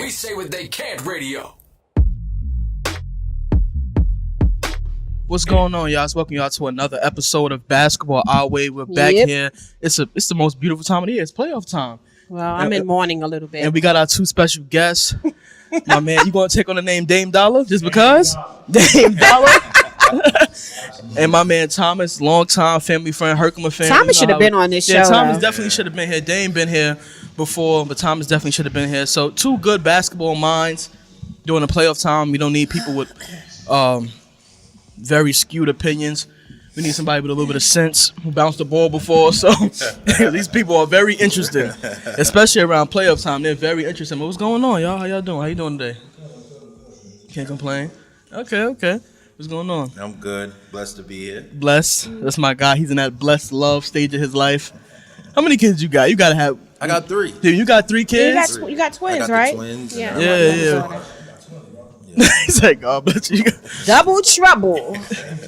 We say what they can't radio. What's going on, y'all? Welcome y'all to another episode of Basketball Our Way. We're back here. It's the most beautiful time of the year. It's playoff time. Well, I'm in mourning a little bit. And we got our two special guests. My man, you gonna take on the name Dame Dolla just because? Dame Dolla. And my man Thomas, longtime family friend, Herkimer fan. Thomas should have been on this show. Yeah, Thomas definitely should have been here. Dame been here before, but Thomas definitely should have been here. So two good basketball minds during the playoff time. We don't need people with very skewed opinions. We need somebody with a little bit of sense who bounced the ball before. So these people are very interesting, especially around playoff time. They're very interesting. But what's going on, y'all? How y'all doing? How you doing today? Can't complain. Okay. What's going on? I'm good. Blessed to be here. Blessed. That's my guy. He's in that blessed love stage of his life. How many kids you got? You gotta have. I got 3. Dude, you got 3 kids? You got twins, I got right? The twins. Yeah. He's like, God bless you. Double trouble.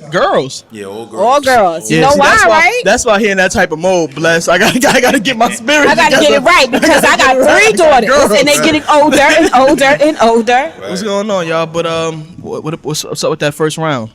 Girls. Yeah, all girls. All girls. You Yeah, know see, why, that's right? That's why he in that type of mode. Bless. I gotta get my spirit. I gotta get it right because I got 3 daughters and they getting older and older and older. Right. What's going on, y'all? But what's up with that first round?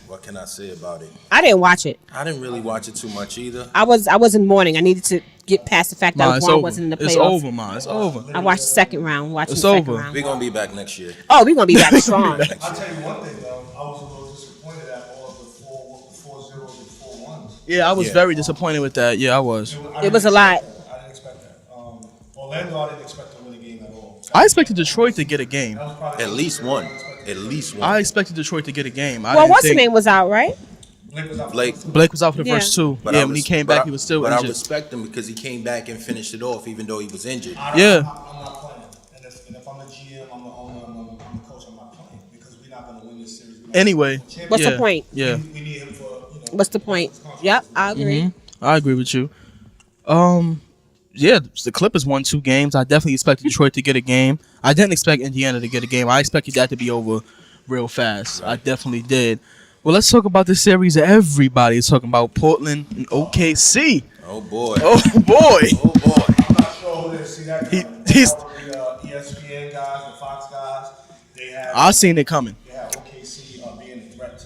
What can I say about it? I didn't watch it. I didn't really watch it too much either. I was in mourning. I needed to get past the fact that It's Juan over. wasn't in the playoffs. It's over, man. It's over. I watched the second round. It's over. We're going to be back next year. Oh, we're gonna be back strong. I'll tell you one thing, though. I was a little disappointed at all of the 4 zeros and 4 1s. Yeah, I was Yeah. very disappointed with that. Yeah, I was. It was a lot. I didn't expect that. Orlando, I didn't expect to win a game at all. I expected Detroit to get a game. At least one. At least one. I expected Detroit to get a game. Well, what's his name was out, right? Blake was out. Blake was out for the Yeah. first 2. But Yeah, when he came back, he was still But I injured. respect him because he came back and finished it off even though he was injured. Yeah. I'm not playing. And if I'm the GM, I'm the owner, I'm the coach, I'm not playing because we're not going to win this series. Anyway. What's yeah, the point? Yeah. We need him for, What's the point? Yep, I agree. I agree with you. Yeah, the Clippers won 2 games. I definitely expected Detroit to get a game. I didn't expect Indiana to get a game. I expected that to be over real fast. I definitely did. Well, let's talk about this series that everybody is talking about, Portland and OKC. Oh, boy. Oh, boy. Oh, boy. I'm not sure who they see that coming. He's- All the ESPN guys, the Fox guys, they have I seen it coming OKC being a threat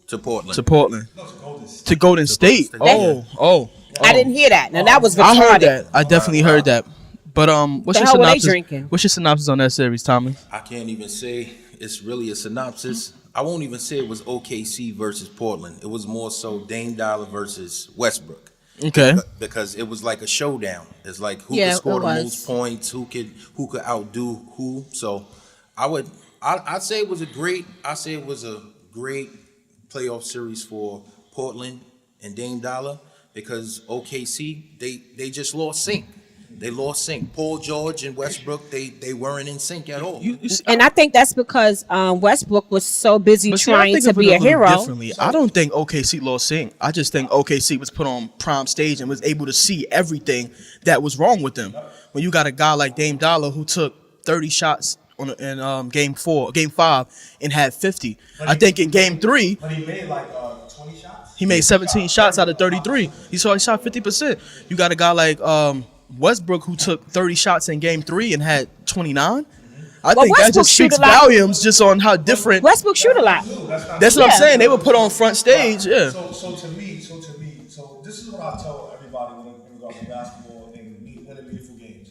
To Portland. to Portland. to Golden State. To Golden State. State. Oh. I didn't hear that. Now that was retarded. I heard that. I definitely heard that. But what's your The hell were they synopsis? drinking? What's your synopsis on that series, Tommy? I can't even say it's really a synopsis. I won't even say it was OKC versus Portland. It was more so Dame Dolla versus Westbrook. Okay. Because it was like a showdown. It's like who Yeah, could score it the was. most points, who could outdo who. So I'd say it was a great playoff series for Portland and Dame Dolla because OKC they just lost sync. They lost sync. Paul George and Westbrook they weren't in sync at all. You see, And I think that's because Westbrook was so busy but see, I trying think to of it be a little hero. differently. I don't think OKC lost sync. I just think OKC was put on prime stage and was able to see everything that was wrong with them. When you got a guy like Dame Dolla who took 30 shots in game 5 and had 50. I think in game 3 But he made like 20 shots. he made 17 shots out of 33. He shot 50%. You got a guy like Westbrook who took 30 shots in game 3 and had 29. I think that Westbrook just shoot speaks a lot. volumes just on how different. Westbrook shoot a lot. That's what Yeah. I'm saying. They were put on front stage. Yeah. So to me, this is what I tell everybody when in regards to basketball and winning meaningful games.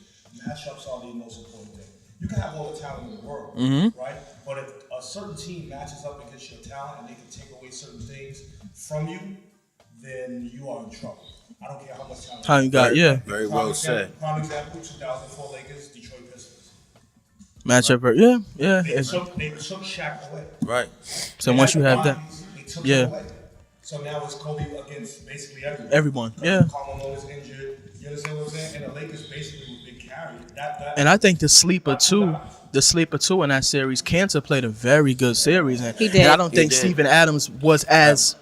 Matchups are the most important thing. You can have all the talent in the world, right? But if a certain team matches up against your talent and they can take away certain things from you, then you are in trouble. I don't care how much talent. How you got? Yeah. Very well said. Prime example: 2004 Lakers, Detroit Pistons. Matchup. Yeah. They took Shaq away. Right. So once you have that, They took Yeah. him away. So now it's Kobe against basically everyone. everyone. Yeah. Carmelo is injured. You understand what I'm saying? And the Lakers basically was big carry. That And I think the sleeper too in that series, Cantor played a very good series, and, He did. and I don't He think did. Steven Adams was as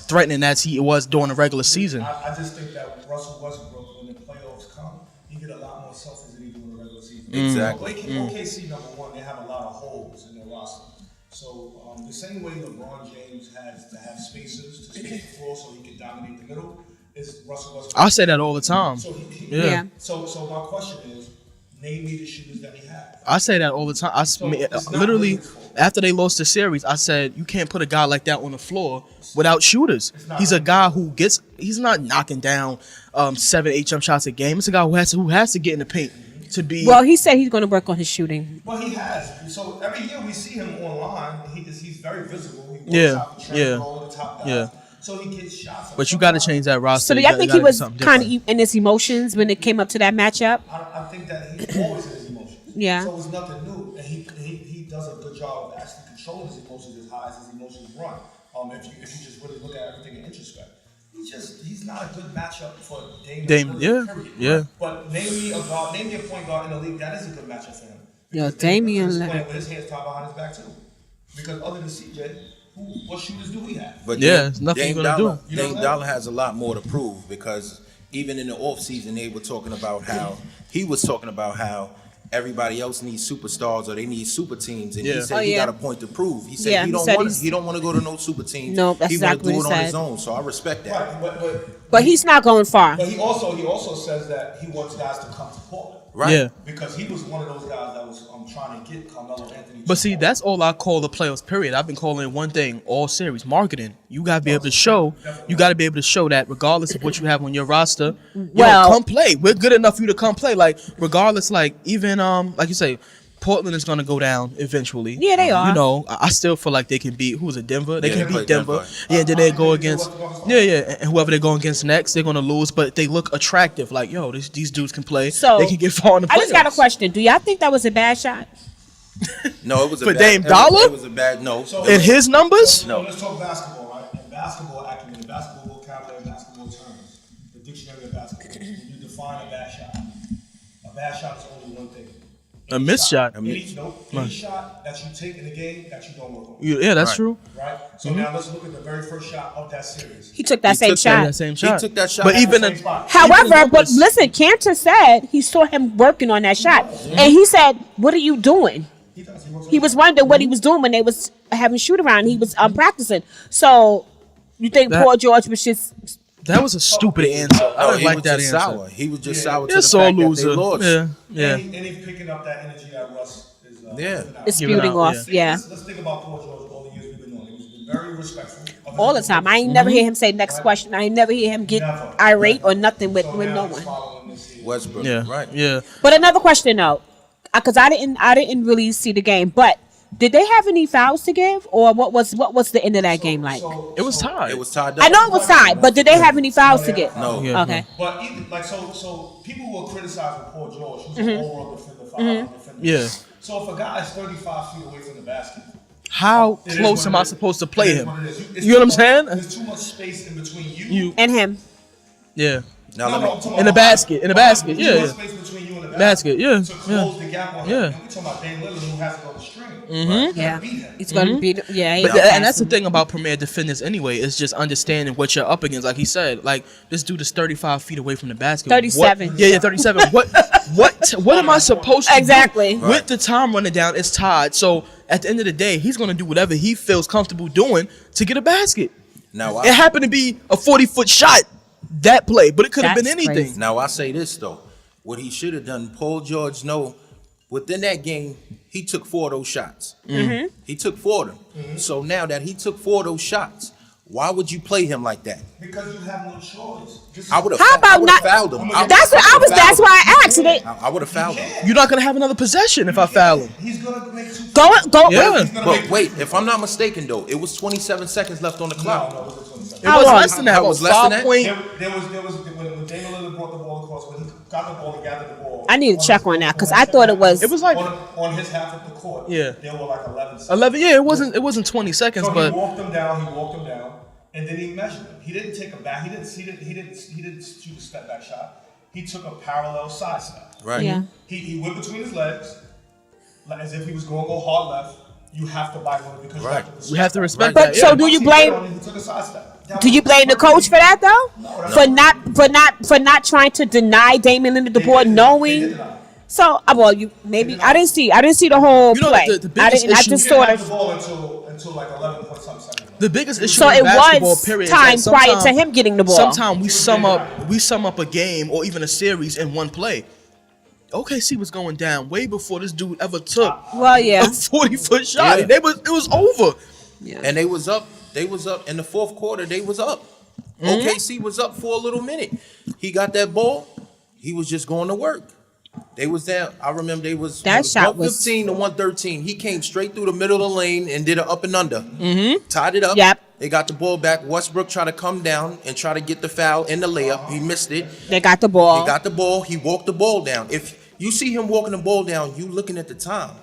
threatening as he was during the regular season. I just think that Russell Westbrook, when the playoffs come, he get a lot more selfish than he do in the regular season. Exactly. OKC number one, they have a lot of holes in their roster. So the same way LeBron James has to have spacers to space the floor so he can dominate the middle, is Russell Westbrook. I say that all the time. So Yeah. So my question is, name me the shooters that he had. I say that all the time. it's not Literally, really his fault. after they lost the series, I said you can't put a guy like that on the floor without shooters. He's a guy who he's not knocking down 7-8 jump shots a game. It's a guy who has to get in the paint to be. Well, he said he's going to work on his shooting. Well, he has. So every year we see him online. He's very visible. He works Yeah, out the track, yeah, all the top guys. yeah. So he gets shots. But you got to change that roster. So do You y'all think he gotta do was something kind of different. in his emotions when it came up to that matchup? I think that he's always in his emotions. Yeah. So it's nothing new, and he does a good job of actually controlling his emotions as high as his emotions run. If you just really look at everything in introspect, he's not a good matchup for Dame. Yeah, period. yeah. But name me a point guard in the league that is a good matchup for him. Yo, Because Damian he's Lillard. playing with his hands tied behind his back too. Because other than CJ, what shooters do we have? But Yeah, there's nothing Dame you're gonna Dolla, do. You know Dame what I'm Dolla has a lot more to prove because even in the offseason, they were talking about how he was talking about how everybody else needs superstars or they need super teams, and Yeah. he said Oh, he yeah. got a point to prove. He said Yeah, he he don't said want he's- he don't want to go to no super team. No, that's he exactly want to what do he it on his said. own. So I respect that. Right, But he's not going far. But he also says that he wants guys to come to Portland. Right. Yeah. Because he was one of those guys that was trying to get Carmelo Anthony. But see, that's all I call the playoffs. Period. I've been calling it one thing all series: marketing. You gotta be able to show. You gotta be able to show that regardless of what you have on your roster, Well- come play. We're good enough for you to come play. Like regardless, like even like you say, Portland is gonna go down eventually. Yeah, they are. You know, I still feel like they can beat. Who was it? Denver. They Yeah, can they play beat Denver. Denver. Yeah, then they go against. Yeah, and whoever they go against next, they're gonna lose. But they look attractive. Like yo, these dudes can play. So they can get far in the playoffs. I just got a question. Do y'all think that was a bad shot? No, it was a For bad, Dame it was- Dolla? It was a bad no. In his numbers. So let's talk basketball, right? In basketball acumen, basketball vocabulary, basketball terms, the dictionary of basketball. When you define a bad shot is only one thing. A missed shot. Any shot that you take in the game that you don't work on. Yeah, that's Right. true. Right? So now let's look at the very first shot of that series. He took that same took shot. That same He shot. took that shot But at even the same spot. However, but listen, Cantor said he saw him working on that shot, and he said, "What are you doing?" He does. He works on He was wondering what he was doing when they was having shoot around. He was practicing. So you think That- Paul George was just that was a stupid answer. I No, don't he like was that just answer. sour. He was just Yeah. sour to You're the so fact that loser. they lost. Yeah. And he's picking up that energy that Russ is Yeah. giving out. disputing out, off? yeah. Yeah, Let's think about Paul George all the years we've been on. He's been very respectful. of his all the time. I ain't never hear him say next question. I ain't never hear him get Never. irate or nothing with So no now he's one. following this here. Westbrook. Yeah. Right. Yeah. But another question though, because I didn't really see the game. But did they have any fouls to give, or what was the end of that game like? It was tied. It was tied up. I know it was tied, but did they have any fouls to give? No. Yeah. Okay. But even like so people who are criticizing Paul George, who's an overall defender, defender. Yeah. So if a guy is 35 feet away from the basket, How it is close what am it I is. supposed to play It is him? what it is. It's You know what I'm too saying? much- There's too much space in between you. You. And him. Yeah. Now let I'm me. talking In the about basket, in the basket, too yeah, much yeah. space between you and the Basket, yeah, To close the gap on him. yeah. And we talking about Dame Lillard who has to go to string. Yeah. Beat him. He's gonna be. Yeah. But he's and that's the awesome. thing about premier defenders anyway. Is just understanding what you're up against. Like he said, like this dude is 35 feet away from the basket. 37. What, yeah, 37. What am I supposed to Exactly. do? Right. With the time running down, it's tied. So at the end of the day, he's gonna do whatever he feels comfortable doing to get a basket. Now It happened to be a 40-foot shot that play, but it could have been That's anything. crazy. Now I say this though, what he should have done, Paul George, no, within that game, he took 4 of those shots. He took 4 of them. So now that he took 4 of those shots, why would you play him like that? Because you have no choice. I would have. How about not- fouled him. That's what I was. That's why I asked it. I would have fouled him. You're not gonna have another possession if I foul him. He's gonna make 2. Go. Yeah. He's gonna But make wait, if I'm not mistaken though, it was 27 seconds left on the clock. No, it was 27. It was long? less than that. It was less 5 than that? point. There was when Damon Lillard brought the ball across, when he got the ball and gathered the ball. I need to check on that because I thought it was. It was like on his half of the court. Yeah. There were like 11 seconds. 11. Yeah, it wasn't 20 seconds, So but he walked him down, and then he measured him. He didn't take a back. He didn't shoot a step back shot. He took a parallel side step. Right. Yeah. He went between his legs, like as if he was going to go hard left. You have to bite on it because Right. we have to respect But that. so yeah. do you He blame? took a side step. Do you blame the coach for that though? For not trying to deny Damon Lillard the ball, knowing. So well, you maybe I didn't see the whole You know, play. the I biggest didn't. I issue- just He didn't sort have the of. ball until like 11 point something seconds. The biggest issue So in it basketball, was period, is time that prior to sometime- him getting the ball. Sometimes we sum up a game or even a series in one play. OKC was going down way before this dude ever took Well, yeah. a 40-foot shot. Yeah. It was over. And they was up in the fourth quarter. They was up. OKC was up for a little minute. He got that ball. He was just going to work. They was down. I remember they was That shot was 115 to 113. He came straight through the middle of the lane and did an up and under. Tied it up. Yep. They got the ball back. Westbrook tried to come down and try to get the foul in the layup. He missed it. They got the ball. He got the ball. He walked the ball down. If you see him walking the ball down, you looking at the time.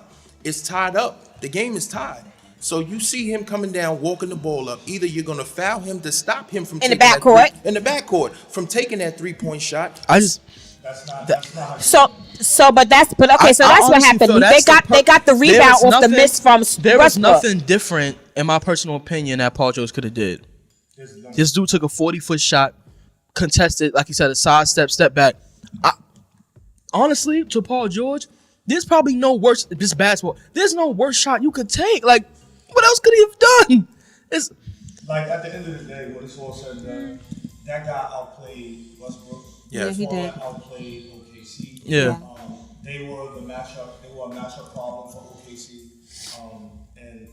It's tied up. The game is tied. So you see him coming down, walking the ball up. Either you're going to foul him to stop him from In the taking that backcourt. in the backcourt from taking that 3-point shot. That's not how But that's what I happened. honestly feel They got the rebound off the miss from There was Westbrook. nothing different, in my personal opinion, that Paul George could have did. This dude took a 40-foot shot, contested, like you said, a step back. Honestly, to Paul George, there's probably no worse. This basketball, there's no worse shot you could take. Like, what else could he have done? It's like at the end of the day, when it's all said and done, that guy outplayed Westbrook. Yeah, he did. Outplayed OKC. Yeah. They were the matchup. They were a matchup problem for OKC. And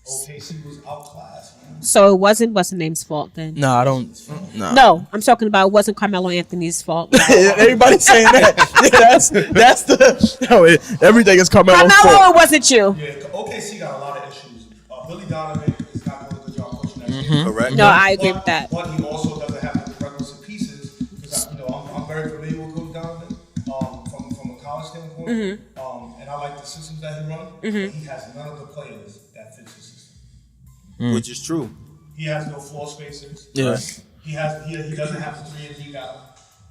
OKC was outclassed, man. So it wasn't what's the name's fault then? no, I don't. No, No, I'm talking about it wasn't Carmelo Anthony's fault. Everybody's saying that. Yeah, that's the. No, everything is Carmelo's Carmelo, fault. it wasn't you. Yeah, OKC got a lot of issues. Billy Donovan is not doing a good job coaching that team. Correct. No, I agree with that. But he also doesn't have the requisite pieces because I'm very familiar with Coach Donovan from a college standpoint, and I like the systems that he runs. But he has none of the players that fits his system. Which is true. He has no floor spacers. Yeah. He doesn't have the 3 and D guy.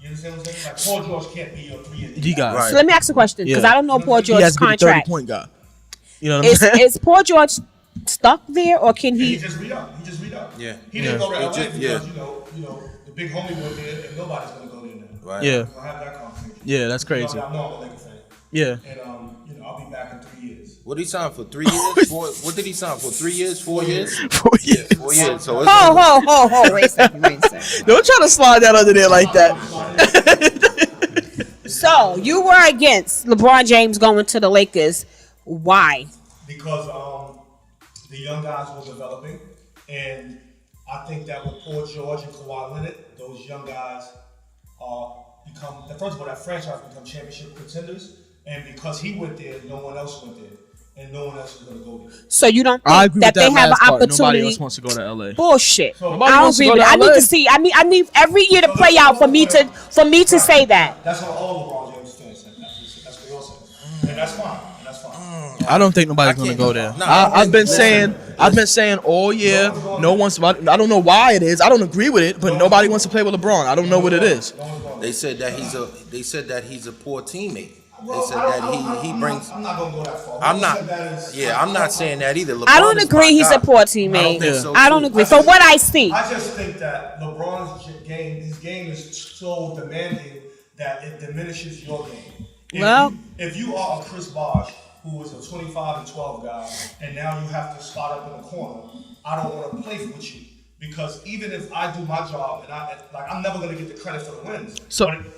You understand what I'm saying? Like Paul George can't be your 3 and D D guy. Right. So let me ask a question because Yeah. I don't know Paul He George's has to be the contract. 30-point guy. You know what I'm saying? Is Paul George stuck there or can He he? just read up. Yeah. He didn't go to LA because yeah. the big homie went there and nobody's gonna go there now. Right. Yeah. We'll have that conversation. Yeah, that's crazy. I know I'm a Lakers fan. Yeah. And I'll be back in 3 years. What did he sign for? 3 years? What did he sign for? 3 years? 4 years? 4 years. 4 years. So it's Ho. Wait a second. Don't try to slide that under there like that. So you were against LeBron James going to the Lakers. Why? Because the young guys were developing, and I think that with Paul George and Kawhi Leonard, those young guys become. First of all, that franchise become championship contenders, and because he went there, no one else went there, and no one else is going to go there. So you don't I think agree that with they have an last part. Nobody opportunity? else wants to go to LA. Bullshit. Nobody I don't wants to agree go with to it. I need LA. to see. I need every year to play out for me to say that. That's what all LeBron James fans said. That's what they all said, and that's fine. I don't think nobody's gonna go there. Nah, I've been saying all year. No one's. I don't know why it is. I don't agree with it, but nobody wants to play with LeBron. I don't know what it is. They said that he's a poor teammate. They said that he brings. I'm not gonna go that far. I'm not. Yeah, I'm not saying that either. I don't LeBron is agree my he's guy. a poor I teammate. don't think so, I don't too. agree. From what I see. I just think that LeBron's his game is so demanding that it diminishes your game. If you are a Chris Bosh, who is a 25 and 12 guy, and now you have to start up in the corner, I don't want to play with you. Because even if I do my job, and I'm never going to get the credit for the wins.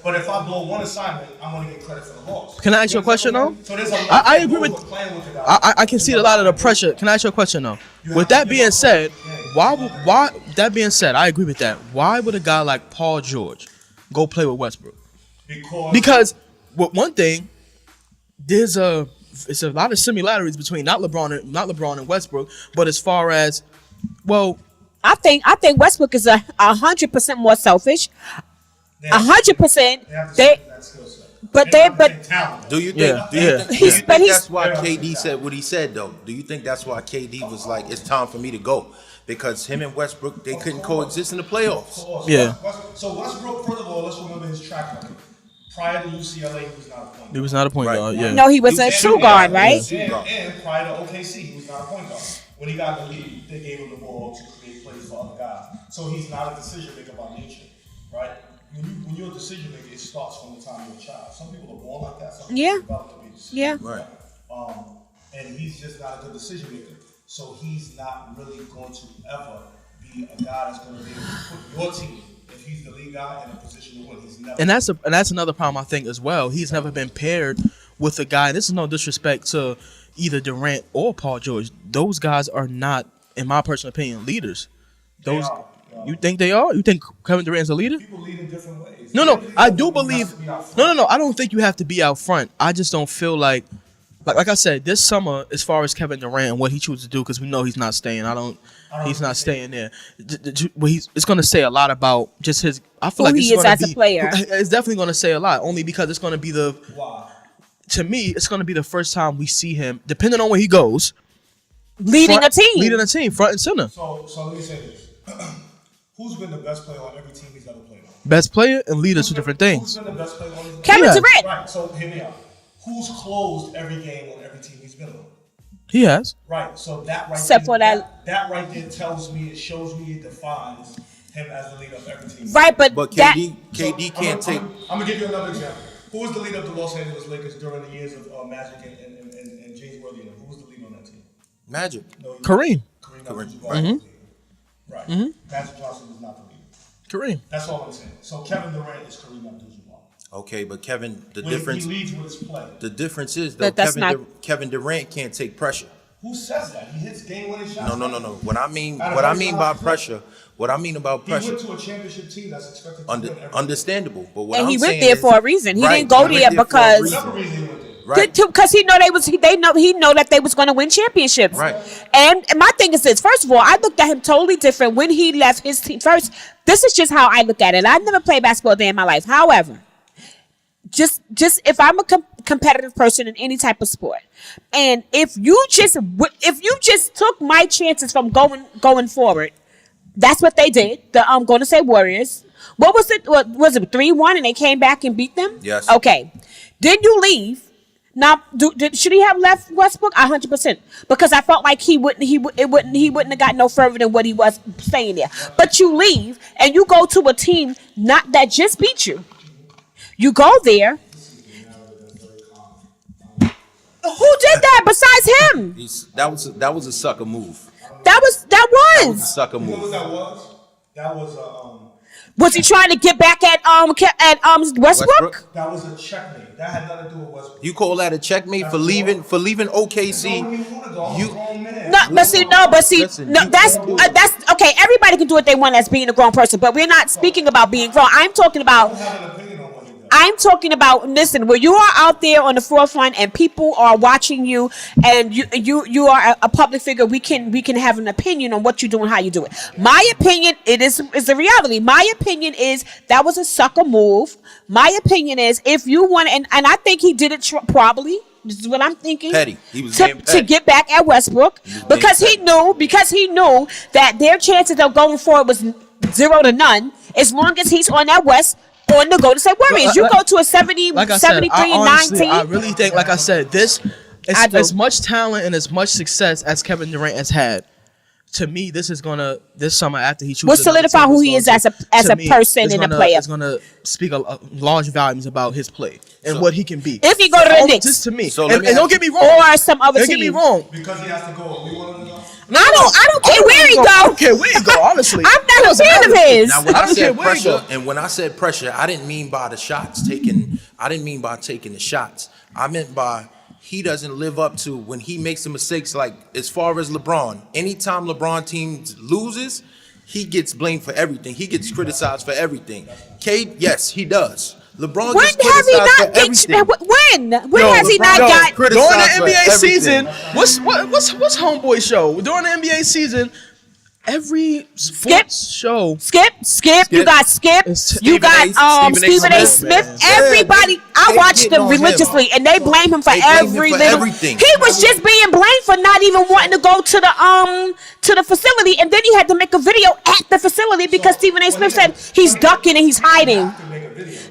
But if I blow one assignment, I'm going to get credit for the loss. Can I ask you a question though? So there's a lot I of agree with. playing with the guy. I can see a lot of the pressure. Can I ask you a question though? With that being said, why? That being said, I agree with that. Why would a guy like Paul George go play with Westbrook? Because with one thing, it's a lot of similarities between not LeBron and Westbrook, but as far as I think Westbrook is 100% more selfish. 100%. Do you think? Yeah, Do you yeah. think, do you think But he's- that's why KD said what he said though? Do you think that's why KD was like, it's time for me to go? Because him and Westbrook, they couldn't coexist in the playoffs. Yeah. So Westbrook, first of all, let's remember his track record. Prior to UCLA, he was not a point guard. he was not a point Right. guard. Yeah. No, he was a true guard, right? And prior to OKC, he was not a point guard. When he got in the league, they gave him the ball to create plays for other guys. So he's not a decision maker by nature, right? When you're a decision maker, it starts from the time you're a child. Some people are born like that. Some people develop to be a decision Yeah. maker. Right. And he's just not a good decision maker. So he's not really going to ever be a guy that's going to be able to put your team if he's the lead guy in a position to win. He's never. And that's another problem I think as well. He's never been paired with a guy. This is no disrespect to either Durant or Paul George. Those guys are not, in my personal opinion, leaders. They are. You think they are? You think Kevin Durant's a leader? People lead in different ways. No. I do believe. No. I don't think you have to be out front. I just don't feel like I said, this summer, as far as Kevin Durant and what he chooses to do, because we know he's not staying. He's not staying there. It's going to say a lot about just his. I feel who like he is as a player. It's definitely going to say a lot, only because it's going to be Why? to me, it's going to be the first time we see him, depending on where he goes, leading a team, front and center. So let me say this: who's been the best player on every team he's ever played on? Best player and leader, two different things. Who's been the best player on his Kevin Yeah. Durant. Right. So hear me out. Who's closed every game on every team he's been on? He has. Right. So that right Except there, for that- that right there tells me, it shows me, it defines him as the leader of every team. Right, but that KD can't take. I'm gonna give you another example. Who was the leader of the Los Angeles Lakers during the years of Magic and James Worthy? Who was the leader on that team? Magic. No, Kareem. Kareem. Right. Right. Magic Johnson was not the leader. Kareem. That's all I'm saying. So Kevin Durant is Kareem Abdul-Jabbar. Okay, but Kevin, the He difference. leads with his play. The difference is though, That's not- Kevin Durant can't take pressure. Who says that? He hits game-winning shots. No. What I mean Out of by every shot. pressure. What I mean about He pressure. went to a championship team that's expected to win every Understandable, but what and I'm he went saying there is- for a reason. He Right, didn't go he went there for a because There's reason. another reason he went there. Right. because he know that they was going to win championships. Right. And my thing is this: first of all, I looked at him totally different when he left his team. First, this is just how I look at it. I never played basketball a day in my life. However, just if I'm a competitive person in any type of sport, and if you just took my chances from going forward, that's what they did. The Golden State Warriors. What was it? What was it? 3-1, and they came back and beat them. Yes. Okay. Then you leave. Now, should he have left Westbrook? 100%, because I felt like he wouldn't have got no further than what he was staying there. But you leave and you go to a team not that just beat you. You go there. Who did that besides him? That was a sucker move. That was. A sucker You know what move. that was? That was Was he trying to get back at Westbrook? Westbrook? that was a checkmate. That had nothing to do with Westbrook. You call that a checkmate for leaving OKC? But see, Listen, that's okay. Everybody can do what they want as being a grown person, but we're not speaking about being grown. I'm talking about. Listen, where you are out there on the forefront and people are watching you, and you are a public figure. We can have an opinion on what you do and how you do it. My opinion, is the reality. My opinion is that was a sucker move. My opinion is if you want, and I think he did it probably. This is what I'm thinking. Petty. He was to, being petty. to get back at Westbrook because he knew that their chances of going forward was 0 to none as long as he's on that West. On the Golden State Warriors, you go to a 73 and 19. I really think, like I said, as much talent and as much success as Kevin Durant has had, to me, this summer after he chooses, will solidify who he is as a person and a player. It's gonna speak a large volumes about his play and what he can be. If he go to the Knicks, just to me, So and don't get me wrong, or some other don't team. get me wrong. Because he has to go. We want him to go. I don't care where he go. I don't care where he go. Honestly, I'm not a fan of his. Now, when I I don't care said where he pressure, go. and when I said pressure, I didn't mean by the shots taken. I didn't mean by taking the shots. I meant by he doesn't live up to when he makes the mistakes. Like as far as LeBron, anytime LeBron team loses, he gets blamed for everything. He gets criticized for everything. Cade, yes, he does. LeBron When gets has he criticized not for everything. when has he not got? During criticized the for NBA everything. season, what's Homeboy show? During the NBA season, every sports show. Skip. You got Skip. You got Stephen A. Smith. Everybody, I They watched getting them on him. religiously, and they blame him for They blame him every for little. everything. He was just being blamed for not even wanting to go to the facility, and then he had to make a video at the facility because Stephen A. Smith said he's ducking and he's hiding.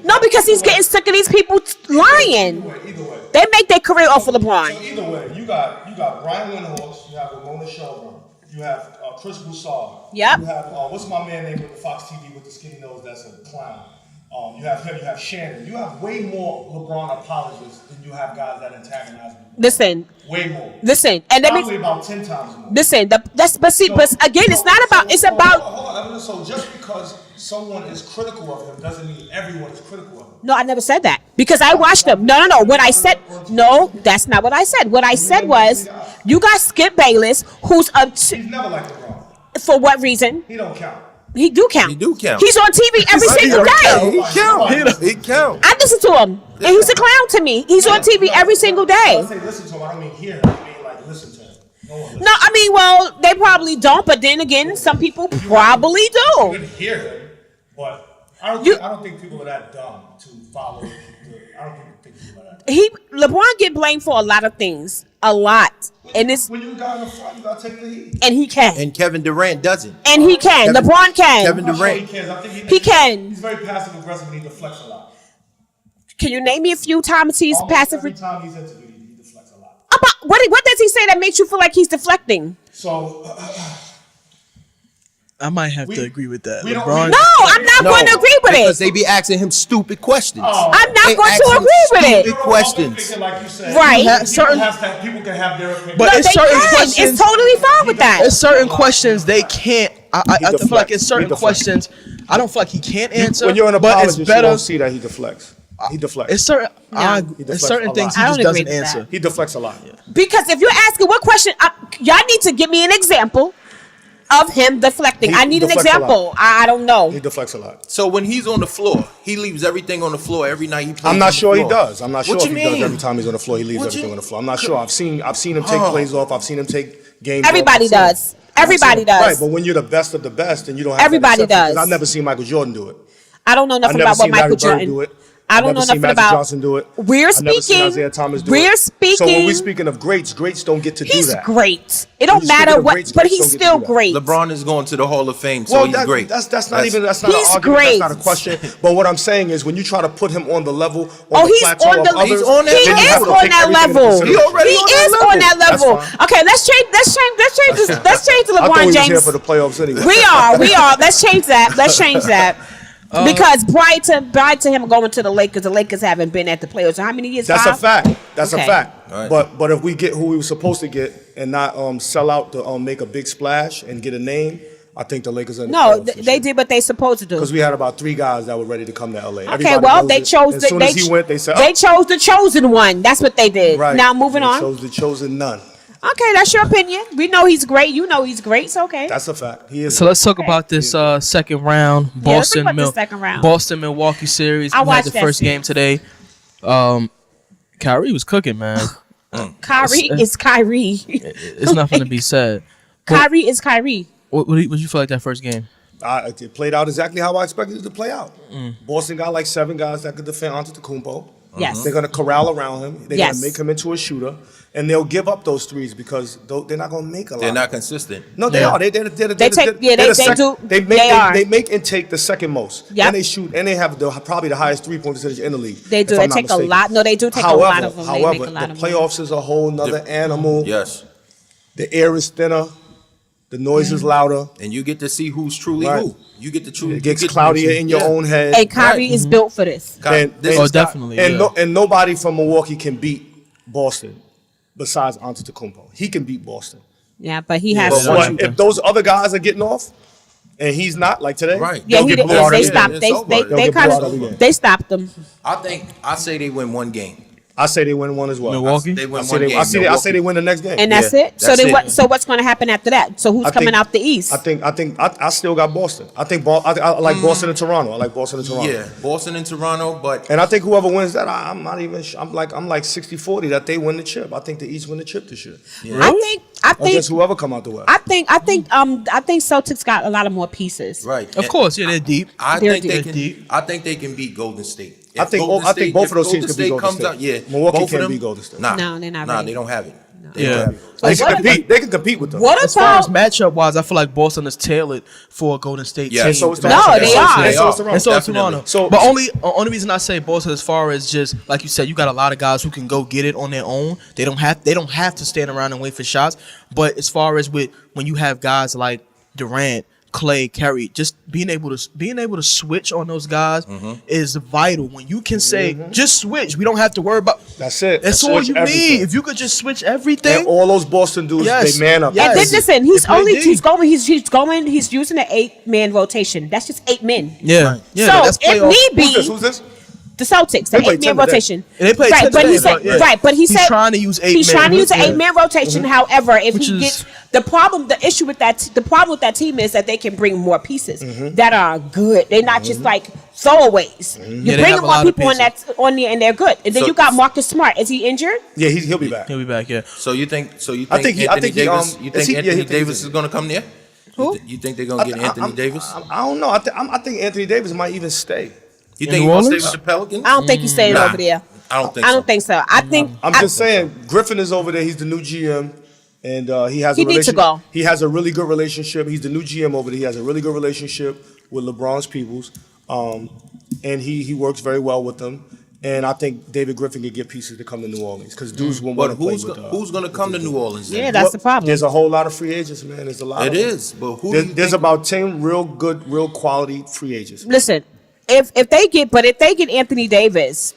No, because he's getting sick of these people lying. Either way. They make their career off of LeBron. So either way, you got Brian Windhorst, you have Ramona Shelburne, you have Chris Broussard. Yep. You have what's my man name with the Fox TV with the skinny nose? That's a clown. You have him. You have Shannon. You have way more LeBron apologists than you have guys that antagonize him. Listen, Way more. and let Probably me about 10 times more. listen. But again, it's not about. It's about. Hold on. So just because someone is critical of him doesn't mean everyone is critical of him. No, I never said that because I watched them. No. What I said, no, that's not what I said. What I said was, you got Skip Bayless, who's He's never like LeBron. for what reason? He don't count. He do count. He do count. He's on TV every single day. He count. He count. I listen to him, and he's a clown to me. He's on TV every single day. When I say listen to him, I don't mean hear him. I mean like listen to him. No one listens. No, I mean, well, they probably don't, but then again, some people probably You do. can hear him, but I don't think people are that dumb to follow. I don't think people are that. LeBron get blamed for a lot of things, a lot, and it's When you got in the front, you gotta take the heat. and he can, And Kevin Durant doesn't. and he can. Kevin- LeBron can. Kevin I'm not sure he Durant. cares. I think He can. He's very passive aggressive and he deflects a lot. Can you name me a few times he's Almost passive? every time he's interviewed, he deflects a lot. What does he say that makes you feel like he's deflecting? So I might have to We- agree with that. we don't- LeBron. No, I'm not going to agree with Because it. they be asking him stupid questions. I'm not They going ask to him agree with stupid it. questions. Like you said, Right. People can have their opinion. But No, it's they certain can. questions. It's totally fine with that. It's certain questions they can't. I feel like deflects. it's He certain deflects. questions. I don't feel like he can't answer. When you're an but apologist, it's you better. won't see that he deflects. He deflects. It's certain. No. It's certain a things lot. he I just don't agree doesn't with that. answer. He deflects a lot. Because if you're asking what question, y'all need to give me an example of him deflecting. He I need an deflects a example. lot. I don't know. He deflects a lot. So when he's on the floor, he leaves everything on the floor every night he plays. I'm not on sure the he floor. does. I'm not sure What if you he does mean? every time he's on the floor. He leaves What everything you- on the floor. I'm not sure. I've seen him take plays off. I've seen him take games. Everybody off. I've seen does. it. Everybody I've seen it. does. Right, but when you're the best of the best, and you don't have Everybody that exception, 'cause does. I've never seen Michael Jordan do it. I don't know I've nothing never about what seen Larry Michael Bird Jordan. do it. I don't I've know never seen nothing Magic about. Johnson do it. We're I've never seen speaking. Isaiah Thomas do We're it. speaking. So when we're speaking of greats don't get to do He's that. great. It don't When you're matter speaking of what, greats, but greats he's don't get to still do that. great. LeBron is going to the Hall of Fame, so Well, he's great. That's not He's an argument. great. That's not a question. But what I'm saying is, when you try to put him on the level, Oh, on the he's plateau on of the. others, He's on that He then you is have to on take that everything into level. consideration. He already He on that is level. on that That's level. fine. Okay, let's change the I thought we LeBron was here James. for the playoffs anyway. We are. Let's change that. Because prior to him going to the Lakers haven't been at the playoffs. So how many years? That's 5? a fact. That's Okay. a fact. Right. But if we get who we were supposed to get and not sell out to make a big splash and get a name, I think the Lakers are in the No, playoffs this they year. did what they supposed to do. Because we had about 3 guys that were ready to come to LA. Okay, Everybody well, knows they it. chose. As soon as he went, they said, they chose the chosen one. That's what they did. right. Now moving They on. chose the chosen none. Okay, that's your opinion. We know he's great. You know he's great. It's okay. That's a fact. He is. So let's talk about this second round let's talk about the second round. Boston Milwaukee series. I We had watched the that first series. game today. Kyrie was cooking, man. Kyrie is Kyrie. It's nothing to be said. Kyrie is Kyrie. What did you feel like that first game? It played out exactly how I expected it to play out. Mm. Boston got like 7 guys that could defend Antetokounmpo. Yes. They're going to corral around him. They're Yes. going to make him into a shooter. And they'll give up those threes because they're not going to make a lot. They're not consistent. No, they Yeah. are. They They take- they're yeah, they're they the sec- do. They They are. They make and take the second most. Yep. And they shoot. And they have probably the highest 3-point percentage in the league. They do. if They I'm not take a mistaken. lot. No, they do take a lot of them. They However, make a lot the of them. playoffs is a whole nother animal. Yes. The air is thinner. The noise is louder. And you get to see who's truly Right. who. You get to choose. It gets cloudier in your own head. Hey, Kyrie Right. is built for this. Oh, definitely. And, yeah. and nobody from Milwaukee can beat Boston besides Antetokounmpo. He can beat Boston. Yeah, but he has. But to. once But if those other guys are getting off, and he's not, like today, Right. Yeah, they'll he get did. blew out They every stopped. game. They It's over. they They'll they get kind blew out every game. of they stopped them. I say they win one game. I say they win one as well. Milwaukee? They win I say one they, game. I say they, I say they win the next game. And that's Yeah, it. So that's then it. what? So what's going to happen after that? So who's I coming think- out the East? I still got Boston. I think I like Boston and Toronto. I like Boston and Toronto. Yeah, Boston and Toronto, but And I think whoever wins that, I'm not even. I'm like 60-40 that they win the chip. I think the East win the chip this year. I think. Against whoever come out the West. I think Celtics got a lot of more pieces. right. Of course, yeah, they're deep. I They're think they deep. can. I think they can beat Golden State. I If think Golden I think both if of those teams Golden can beat Golden comes State. out, yeah, Milwaukee both of can't them- beat Golden State. Nah, No, they're not Nah, ready. they don't have it. They Yeah. don't have it. They What can compete. They can compete with them. What As far as about? matchup wise, I feel like Boston is tailored for a Golden State Yeah. team. And so is No, Toronto. they are. And so is Toronto. And so is Definitely. Toronto. So- but only reason I say Boston, as far as just like you said, you got a lot of guys who can go get it on their own. They don't have to stand around and wait for shots. But as far as with when you have guys like Durant, Clay, Curry, just being able to switch on those guys is vital. When you can say just switch, we don't have to worry about. That's it. That's all Switch you everything. need. If you could just switch everything, And all those Boston dudes, Yes. they man up. Yes. And then listen, he's using an 8-man rotation. That's just 8 men. yeah, yeah. So that's if playoff. need be, Who's this? the Celtics, They the play 8-man 10 today. rotation. And they play 10 right, but today, he said, yeah. right, but he He's said trying to use 8 He's men. trying to use an Yeah. 8-man rotation. However, if Which he is- gets the issue with that team is that they can bring more pieces that are good. They're not just like throwaways. You Yeah, they bring have a more lot of people on there and they're good. And then So- you got Marcus Smart. Is he injured? Yeah, he'll be back. He'll be back. Yeah. So you think I think he- Anthony Davis? is You think he- yeah, Anthony he thinks Davis he's is going to come there? Who? You think they're going to get Anthony Davis? I don't know. I think Anthony Davis might even stay. You In think New he's going to Orleans? stay with the Pelicans? I don't think he's staying Nah, over there. I don't think I so. don't think so. I think I'm just saying, Griffin is over there. He's the new GM, and he has He a needs to relationship. go. He has a really good relationship. He's the new GM over there. He has a really good relationship with LeBron's peoples, and he works very well with them. And I think David Griffin could get pieces to come to New Orleans because dudes won't want But to play who's with. who's going to come to New Orleans? Then? Yeah, that's the problem. There's a whole lot of free agents, man. There's a lot. It of them. is, but who? There's about 10 real good, real quality free agents. Listen, if they get Anthony Davis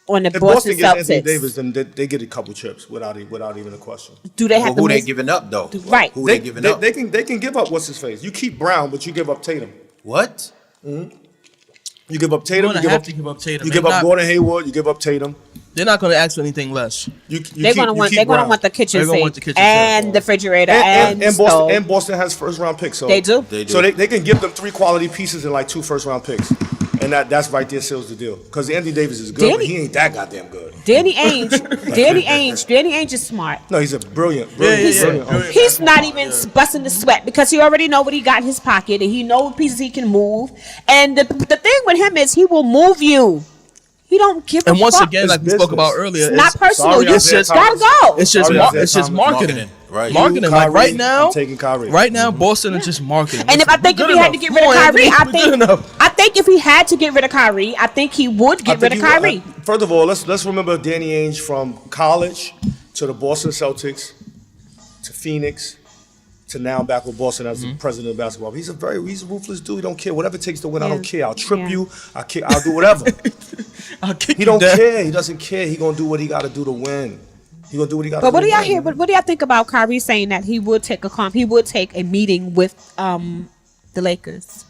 on the If Boston Boston gets Anthony Celtics, Davis, then they get a couple chips without even a question. do they have Who to they miss? giving up though? Right. Who they giving up? They can give up what's his face. You keep Brown, but you give up Tatum. What? You give up Tatum. You're You gonna have give up, to give up Tatum. you They're give up not- Gordon Hayward. You give up Tatum. They're not going to ask for anything less. They're gonna want the kitchen They're gonna sink want the kitchen and sink. the refrigerator and and stove. Boston and Boston has first round picks. So They do? They do. So they can give them 3 quality pieces and like 2 first round picks, and that's right there seals the deal. Because Anthony Davis is good, but Danny- he ain't that goddamn good. Danny Ainge is smart. No, he's a brilliant. Yeah. He's not even busting the sweat because he already know what he got in his pocket and he know what pieces he can move. And the thing with him is he will move you. He don't give a And once fuck. again, like we spoke about earlier, It's not personal. sorry, You Isaiah just gotta Thomas. go. It's just Sorry, Isaiah it's just Thomas. marketing. Right. Marketing. You, Like Kyrie, right now, I'm taking Kyrie. right now, Boston is just marketing. And if I think if he had to get rid of Kyrie, I think if he had to get rid of Kyrie, I think he would get rid of Kyrie. First of all, let's remember Danny Ainge from college to the Boston Celtics to Phoenix to now back with Boston as the president of basketball. He's a ruthless dude. He don't care. Whatever it takes to win, I don't care. I'll trip you. I'll do whatever. I'll kick He you don't down. care. He doesn't care. He gonna do what he got to do to win. He gonna do what he got to do. But what do to y'all win. hear? What do y'all think about Kyrie saying that he would take a meeting with the Lakers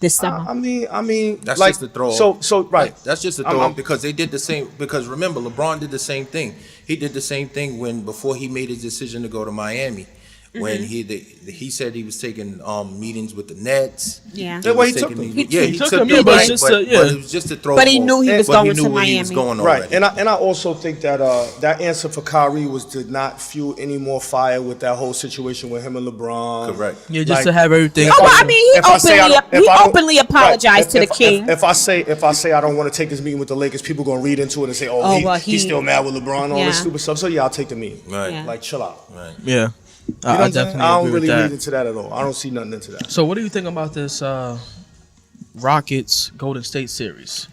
this summer? I mean, That's like, just a throw. So right. That's just a throw off because they did the same. Because remember, LeBron did the same thing. He did the same thing before he made his decision to go to Miami. When he said he was taking meetings with the Nets. Yeah. Well, he was took taking them. meetings- He he took took them, them, yeah, but right, it's just but a- it was just a throw. But he knew he was But going he knew to where he was Miami. going Right, already. and I also think that that answer for Kyrie was to not fuel any more fire with that whole situation with him and LeBron. Correct. Yeah, just Like, to have everything. Oh, well, I mean, If I say I don't- if I don't- openly apologized to the king. If I say I don't want to take this meeting with the Lakers, people gonna read into it and say, Oh, well, he's still mad with LeBron and all this Yeah. stupid stuff. So yeah, I'll take the meeting. Right. Yeah. Like chill out. Right. Yeah, You know I what I'm saying? definitely I don't agree really with read that. into that at all. I don't see nothing into that. So, what do you think about this Rockets Golden State series?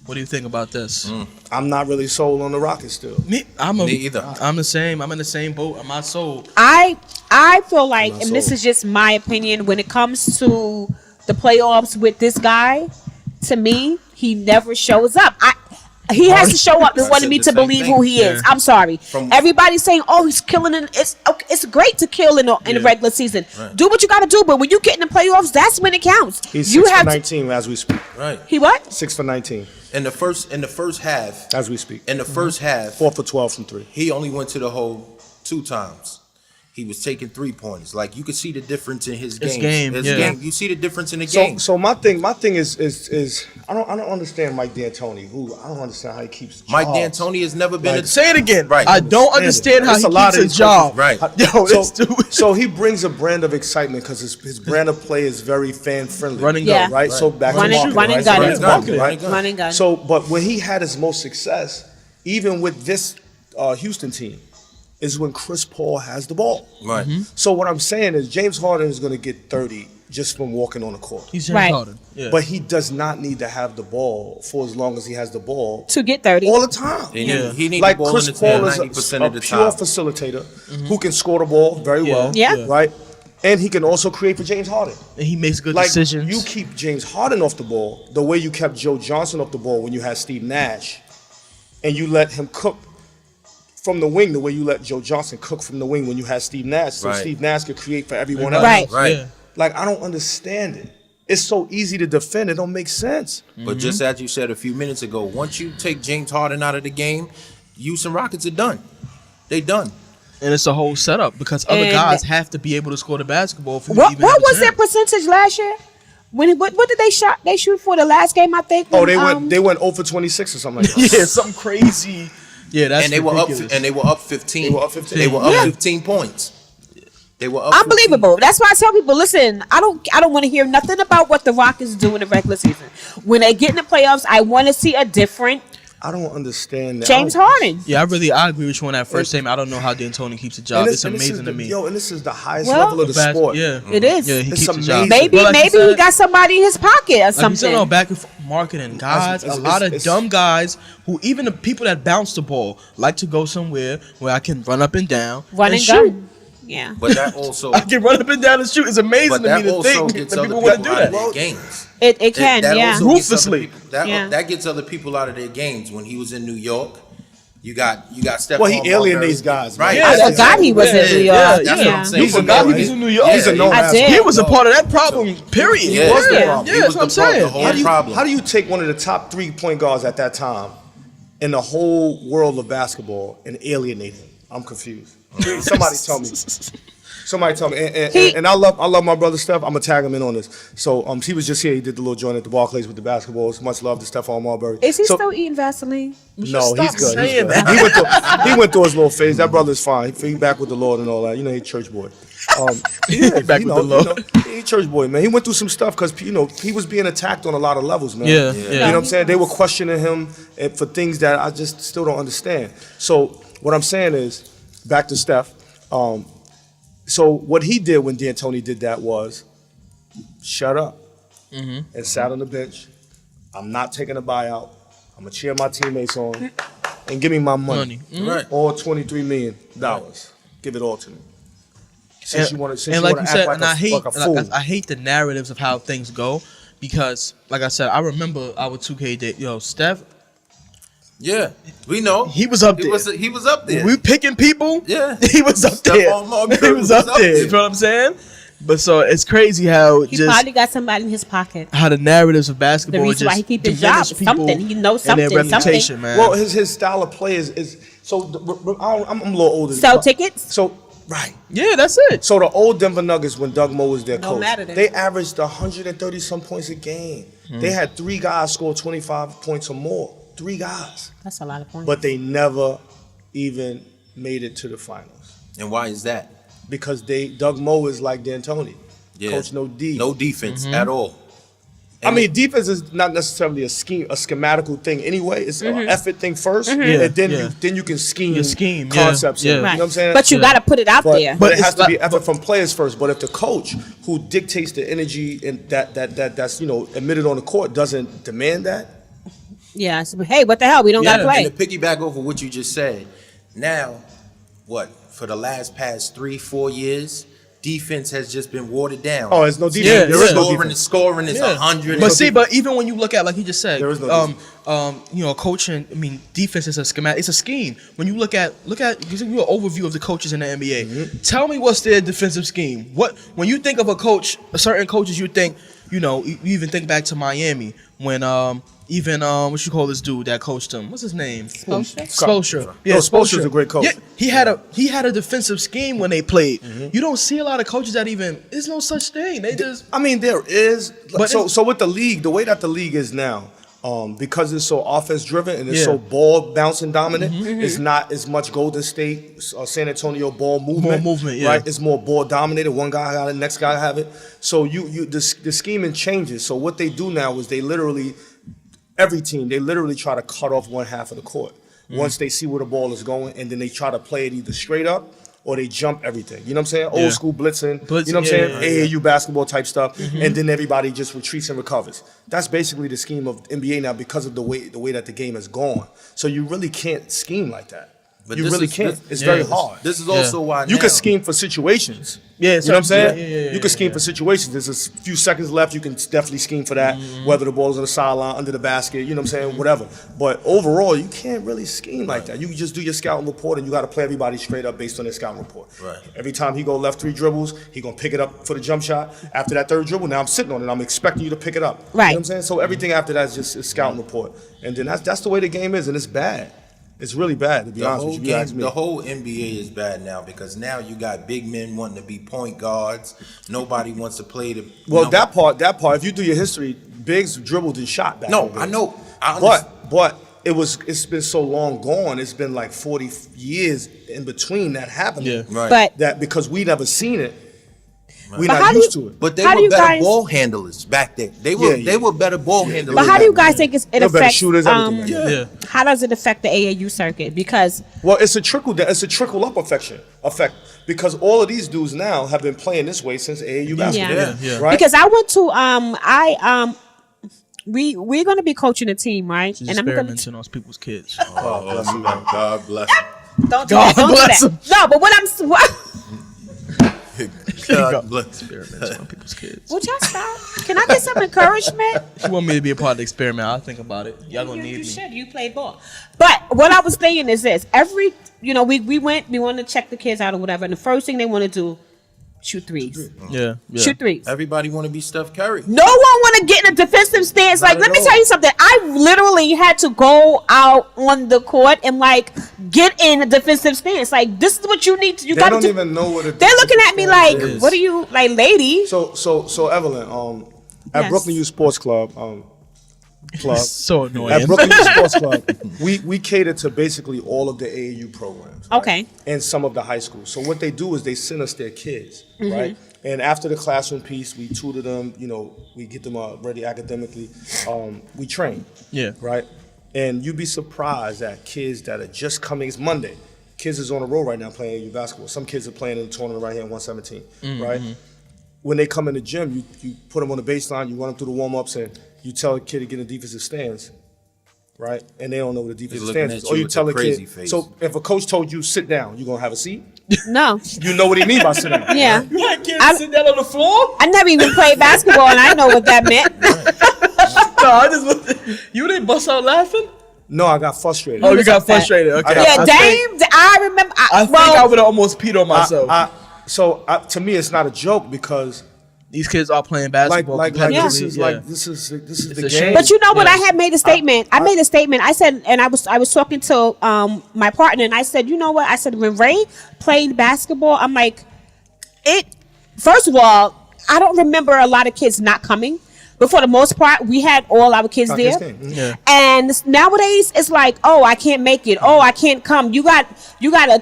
What do you think about this? I'm not really sold on the Rockets still. Me either. I'm the same. I'm in the same boat. I'm not sold. I feel like, Not and this sold. is just my opinion, when it comes to the playoffs with this guy, to me, he never shows up. He has to show up in I order said me the to same believe thing. who he is. Yeah. I'm sorry. From- Everybody's saying, "Oh, he's killing it." It's great to kill in the regular season. Right. Do what you got to do, but when you get in the playoffs, that's when it counts. He's you 6 for have to, 19 as we speak. Right. he what? 6 for 19 In the first half. as we speak. In the first half, 4 for 12 from 3. he only went to the hole 2 times. He was taking 3-pointers. Like you could see the difference in his game. game, yeah. You see the difference in the game. So my thing is I don't understand Mike D'Antoni. I don't understand how he keeps Mike jobs. D'Antoni has never been. Like, Say it again. Right. I don't understand how It's he a lot keeps of a these job. Right. Yo, this dude. So he brings a brand of excitement because his brand of play is very fan friendly. Run and Yeah. go. right? So back Run to and- marketing, run and right? gun. So Run back and to gun. marketing, Run right? and gun. Run and gun. So, but when he had his most success, even with this Houston team, is when Chris Paul has the ball. Right. So what I'm saying is James Harden is going to get 30 just from walking on the court. He's James Right. Harden. Yeah. But he does not need to have the ball for as long as he has the ball To get 30. all the time. He needs Like the ball Chris in his hand Paul is 90% a of the pure time. facilitator who can score the ball very well. Yeah. Right? And he can also create for James Harden. And he makes good Like, decisions. you keep James Harden off the ball the way you kept Joe Johnson off the ball when you had Steve Nash, and you let him cook from the wing the way you let Joe Johnson cook from the wing when you had Steve Nash, so Right. Steve Nash could create for everyone else. Right. Right. Yeah. Like, I don't understand it. It's so easy to defend. It don't make sense. But just as you said a few minutes ago, once you take James Harden out of the game, Houston Rockets are done. They done. And it's a whole setup because other And- guys have to be able to score the basketball for you to What even have a was their chance. percentage last year? What did they shoot for the last game? I think. Oh, when, they went 0 for 26 or something like that. Yeah, something crazy. Yeah, that's And they were up ridiculous. and they were up 15. They were up 15. They were up Yeah. 15 points. They were up Unbelievable. That's why I tell people, listen, I don't want to hear nothing about what the Rockets do in the regular season. When they get in the playoffs, I want to see a different I don't understand that. James I don't- Harden. Yeah, I agree with you on that first statement. I don't know how D'Antoni keeps a job. And It's and amazing to me. Yo, and this is the highest Well- level of the Bas- sport. Yeah, It is. Yeah, he It's keeps a job. amazing. Maybe Well, like you maybe he said- got somebody in his pocket or Like you something. said, no, back and forth marketing guys, It's- a lot of it's- dumb guys who even the people that bounce the ball like to go somewhere where I can run up and down, Run and shoot. gun. Yeah. But that also I can run up and down and shoot. It's amazing but to me that to also think gets that other people people want to do out of that. their games. It can, That yeah. also gets other Ruthlessly. people- that Yeah. that gets other people out of their games. When he was in New York, you got Stephon Well, he Marbury. alienates guys, man. Right. Yeah, I forgot he was in New York. yeah, That's what I'm saying. You forgot he was in New York. He's a known I asshole. did. He was a part of that problem. Period. Yeah, was the Yeah. problem. Yeah, He that's was what I'm the part- saying. the whole problem. How do you take one of the top 3-point guards at that time in the whole world of basketball and alienate him? I'm confused. Somebody tell me. Somebody tell me. And I love my brother Steph. I'm gonna tag him in on this. So he was just here. He did the little joint at the Barclays with the basketballs. Much love to Stephon Marbury. Is he So- still eating Vaseline? No, he's Stop good. saying He's good. He went through his little phase. That brother's fine. He back with the Lord and all that. You know, he's a church boy. Yeah, Back with the Lord. He's a church boy, man. He went through some stuff because he was being attacked on a lot of levels, man. Yeah, You yeah. know what I'm saying? They were questioning him for things that I just still don't understand. So what I'm saying is, back to Steph. So what he did when D'Antoni did that was shut up and sat on the bench. I'm not taking a buyout. I'm gonna cheer my teammates on and give me my money. Right. All $23 million. Give it all to me. Since you want to and like you act said, like and I hate, like a fool. I hate the narratives of how things go because, like I said, I remember our 2K day. Yo, Steph, Yeah, we know he was up there. He was up there. We picking people. Yeah. he was up Stephon there. Marbury He was up there. You know what I'm saying? But so it's crazy how He just probably got somebody in his pocket. how the narratives of basketball The reason just why he keep his diminish job, people something. He knows and their something, reputation, something. man. Well, his style of play is so. I'm a little older. Sell tickets? So right. yeah, that's it. So the old Denver Nuggets, when Doug Moe was their No coach, matter then. they averaged 130 some points a game. They had 3 guys score 25 points or more. 3 guys, That's a lot of points. but they never even made it to the finals And why is that? because Doug Moe is like D'Antoni, Yeah. coach no D. No defense at all. I mean, defense is not necessarily a schematical thing anyway. It's an effort thing first, and then Yeah. you can scheme, You scheme, yeah, concepts. yeah. You know what I'm saying? But you got to put it out there. But it it's has to be like- effort from players first. But if the coach who dictates the energy and that's emitted on the court doesn't demand that, Yeah. So, hey, what the hell? We don't got to Yeah, play. And to piggyback over what you just said, now, for the past 3-4 years, defense has just been watered down. oh, there's no defense. Yeah, there is no scoring, defense. scoring is 100. But see, but even when you look at, like he just said, There is no coaching. I mean, defense is a schematic. It's a scheme. When you look at, give you an overview of the coaches in the NBA. Tell me what's their defensive scheme. When you think of a coach, certain coaches, you think, you even think back to Miami when what you call this dude that coached him? What's his name? Spoelstra. Yeah, No, Spoelstra's a great coach. Yeah, he had a defensive scheme when they played. You don't see a lot of coaches that even. There's no such thing. They just. I mean, there is. But So with the league, the way that the league is now, because it's so offense driven and it's Yeah. so ball bouncing dominant, it's not as much Golden State or San Antonio ball movement. movement, yeah. Right? It's more ball dominated. One guy got it, next guy have it. So the scheming changes. So what they do now is every team, they literally try to cut off one half of the court once they see where the ball is going, and then they try to play it either straight up or they jump everything. You know what I'm saying? Yeah. Old school blitzing. You know what I'm yeah, saying? AAU basketball type stuff, and then everybody just retreats and recovers. That's basically the scheme of NBA now because of the way that the game has gone. So you really can't scheme like that. But You this really is- can't. this- It's yeah, very it's- hard. This is also why You now, can scheme for situations. Yeah, You know what I'm saying? yeah, You can scheme for situations. There's a few seconds left. You can definitely scheme for that. Whether the ball is on the sideline, under the basket, you know what I'm saying? Whatever. But overall, you can't really scheme like that. You can just do your scouting report, and you got to play everybody straight up based on their scouting report. Right. Every time he go left 3 dribbles, he gonna pick it up for the jump shot. After that 3rd dribble, now I'm sitting on it. I'm expecting you to pick it up. You know Right. what I'm saying? So everything after that is just a scouting report, and then that's the way the game is, and it's bad. It's really bad, to be the honest whole with you. You ask game, me. the whole NBA is bad now because now you got big men wanting to be point guards. Nobody wants to play the. Well, you know, that part. If you do your history, bigs dribbled and shot back. No, in the I days. know. I understand. But it's been so long gone. It's been like 40 years in between that happening. Yeah. Right. But That because we never seen it, we're But how not do used you- to it. But they How do were you better guys- ball handlers back then. They were Yeah, yeah. they were better ball handlers. but how do you back guys then. think it They're better affects? shooters, everything. Like that. Yeah. How does it affect the AAU circuit? Because Well, it's a trickle up effect because all of these dudes now have been playing this way since AAU basketball. Yeah. Yeah. Right. because I went to we're gonna be coaching a team, right? She's And I'm gonna experimenting on people's kids. Oh, bless him, man. God bless him. don't do God that. Don't bless do him. that. No, but what God bless. Experimenting on people's kids. would y'all stop? Can I get some encouragement? She want me to be a part of the experiment. I'll think about it. Y'all gonna You need me. should. You play ball. But what I was saying is this: we wanted to check the kids out or whatever, and the first thing they want to do, shoot threes. Yeah. Shoot threes. Everybody want to be Steph Curry. No one want to get in a defensive stance. Like, Not let at me all. tell you something. I literally had to go out on the court and like get in a defensive stance. Like, this is what you need to. You They got don't to. even know what a They're looking at me like, is. "What are you like, lady?" So Evelyn, at Yes. Brooklyn Youth Sports Club, So annoying. at Brooklyn Youth Sports Club, we cater to basically all of the AAU programs. right? Okay. And some of the high schools. So what they do is they send us their kids, Mm-hmm. right? And after the classroom piece, we tutor them. We get them ready academically. We train. Yeah. Right. And you'd be surprised at kids that are just coming. It's Monday. Kids is on the road right now playing AAU basketball. Some kids are playing in the tournament right here in 117. Mm-hmm. Right. When they come in the gym, you put them on the baseline. You run them through the warm ups, and you tell the kid to get in a defensive stance. Right. And they don't know what a defensive looking stance at is. you Or you with tell the a kid. crazy face. So if a coach told you sit down, you gonna have a seat. No. You know what he mean by sit down. Yeah. You had kids I'm- sit down on the floor? I never even played basketball, and I know what that meant. No, I just looked. You didn't bust out laughing? No, I got frustrated. Oh, you was got upset. frustrated. Okay. got- Yeah, I think- Dame. I remember. I think I would have almost peed on myself. To me, it's not a joke because These kids are playing like basketball. like Yeah. this is Yeah. like this is the a game. shame. But you know what? Yeah. I had made a statement. I made a statement. I said, and I was talking to my partner, and I said, you know what? I said when Ray played basketball, I'm like, it. First of all, I don't remember a lot of kids not coming. But for the most part, we had all our kids Our there. kids came. Yeah. And nowadays, it's like, oh, I can't make it. Oh, I can't come. You got a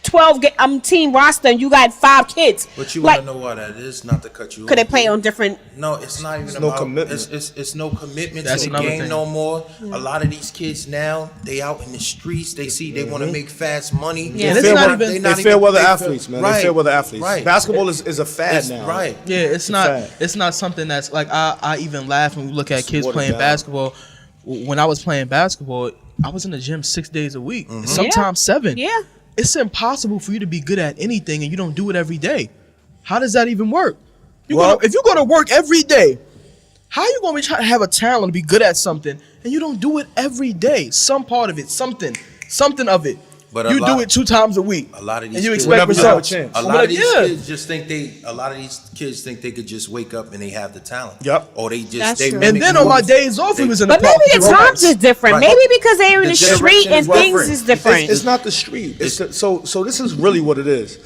12 team roster, and you got 5 kids. But you like, want to know why that is? Not to cut you off. could they play on different? No, it's not even no about commitment. It's no commitment That's to the another game thing. no more. A lot of these kids now, they out in the streets. They see they want to make fast money. Yeah. And it's Fair not weather- even- they fair weather athletes, man. Right. They fair weather athletes. Right. Basketball is a fad It's now. right. Yeah, it's not. sad. It's not something that's like I even laugh when we look at kids watered playing down. basketball. When I was playing basketball, I was in the gym 6 days a week, sometimes 7. Yeah. It's impossible for you to be good at anything and you don't do it every day. How does that even work? If you go to work every day, how you gonna be trying to have a talent to be good at something and you don't do it every day? Some part of it, something of it. But a you lot- do it 2 times a week. A lot of these and you kids- expect Whenever you have a results. chance. A I'm lot like, of these yeah. kids just think a lot of these kids think they could just wake up and they have the talent. Yep. Or they just That's they true. And mimic then on my moves. days off, we was in the But park. maybe the with times is different. Right. Maybe because they're in The the street generation and is things different. is different. It's not the street. So this is really what it is.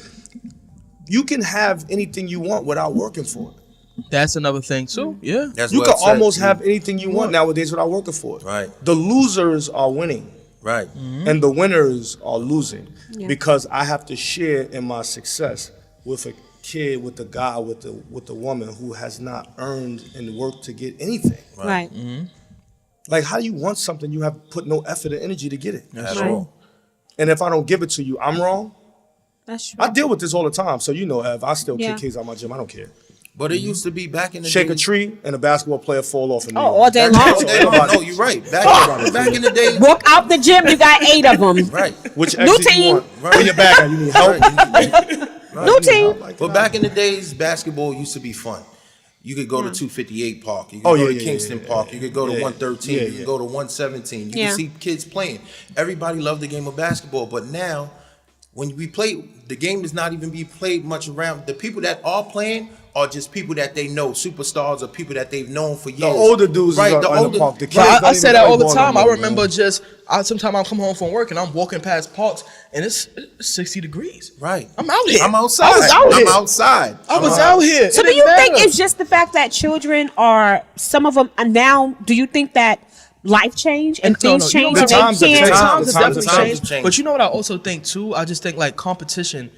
You can have anything you want without working for it. That's another thing too. Yeah. That's You what can I said. almost have anything you want nowadays without working for it. Right. The losers are winning. Right. And the winners are losing Yeah. because I have to share in my success with a kid, with a guy, with the woman who has not earned and worked to get anything. Right. Like, how do you want something you have put no effort and energy to get it? At Right. all. And if I don't give it to you, I'm wrong. That's true. I deal with this all the time, so you know, Ev, I still Yeah. kick kids out my gym. I don't care. But it used to be back in the Shake days. a tree and a basketball player fall off in New York. all day long. All day long. No, you're right. Back in the days. Walk out the gym, you got 8 of them. Right. Which New exit team. you want? Where your back at? You need help? Right. New team. But back in the days, basketball used to be fun. You could go to 258 Park. You could Oh, go yeah, to yeah, Kingston yeah, Park. You could go to yeah, 113. yeah, You could go to 117. You Yeah. could see kids playing. Everybody loved the game of basketball. But now, when we play, the game is not even being played much around. The people that are playing are just people that they know, superstars or people that they've known for years. The older dudes right? are The in the older, park. The kids But don't I even say that play all the ball time. no I more, remember man. sometimes I come home from work and I'm walking past parks and it's 60 degrees. right. I'm out here. I'm outside. I was out here. I'm outside. I was out here. So It do you didn't think matter. it's just the fact that children are, some of them are now, do you think that life change and things change the and times they have can't? changed. times The have times definitely have changed. changed. But you know what I also think too? I just think like competition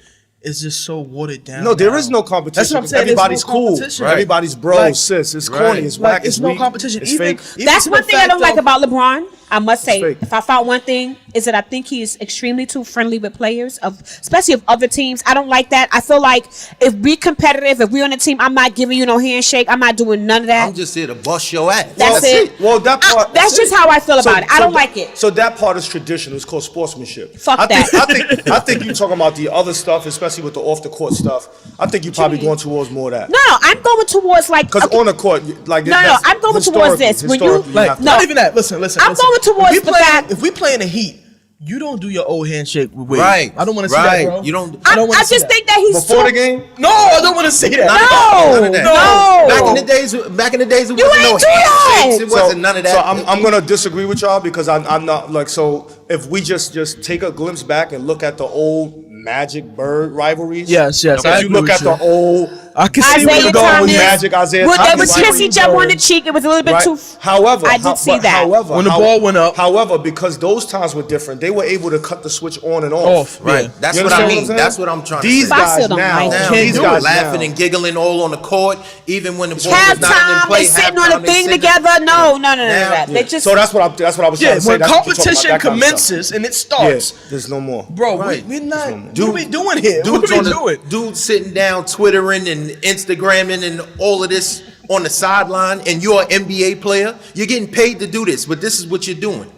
is just so watered down. No, there now. is no competition. That's what I'm saying. There's Everybody's no cool. competition. Right. Everybody's bro, Like- sis. It's Right. corny. It's Like, whack. it's It's no weak. competition. It's Even- fake. even That's to one the thing I fact don't like of- about LeBron. I must say, fake. if I found one thing, is that I think he's extremely too friendly with players, especially of other teams. I don't like that. I feel like if we competitive, if we're on a team, I'm not giving you no handshake. I'm not doing none of that. I'm just here to bust your ass. That's it. Well, that part. That's just how I feel about it. I don't like it. So that part is tradition. It's called sportsmanship. Fuck I that. I think you talking about the other stuff, especially with the off the court stuff. I think you probably going towards more of that. No, I'm going towards like. Because okay, on the court, like No, that's I'm going towards this. When you- historically, Like, have to- no. not even that. Listen. I'm going towards if we the play, fact- if we play in the Heat, you don't do your old handshake with Wade. Right. I don't want to see Right. that, bro. You don't- I don't want I to see just that. think that he's before too- the game. No, I don't want to see that. No, None of that. no. Back in the days, it wasn't You no ain't do that. handshakes. It wasn't none of that. So I'm gonna disagree with y'all because I'm not like so. If we just take a glimpse back and look at the old Magic Bird rivalries, Yes. If I you agree look with at you. the old I can see where Isaiah you're going with Thomas. that. Magic Isaiah Well, they Thomas would kiss each other on the cheek. It was a little bit right? too. However, I did see that. However, When the ball went up. However, because those times were different, they were able to cut the switch on and off. Right. Yeah. That's You what I understand mean. I'm saying? That's what I'm trying to These say. I guys still don't now, like Now, that. these they guys laughing now. and giggling all on the court, even when the ball was not in Halftime, play. they sitting on halftime, a they thing sitting- together. No. Now- They just. So that's what I was Yeah, trying to say. when That's what you're talking competition about, that kind of stuff. commences and it Yeah, starts, there's no more. bro, Right. we're not. Dude- What are we doing here? What Dudes are we on the, doing? dudes sitting down, Twittering and Instagramming and all of this on the sideline, and you're an NBA player. You're getting paid to do this, but this is what you're doing,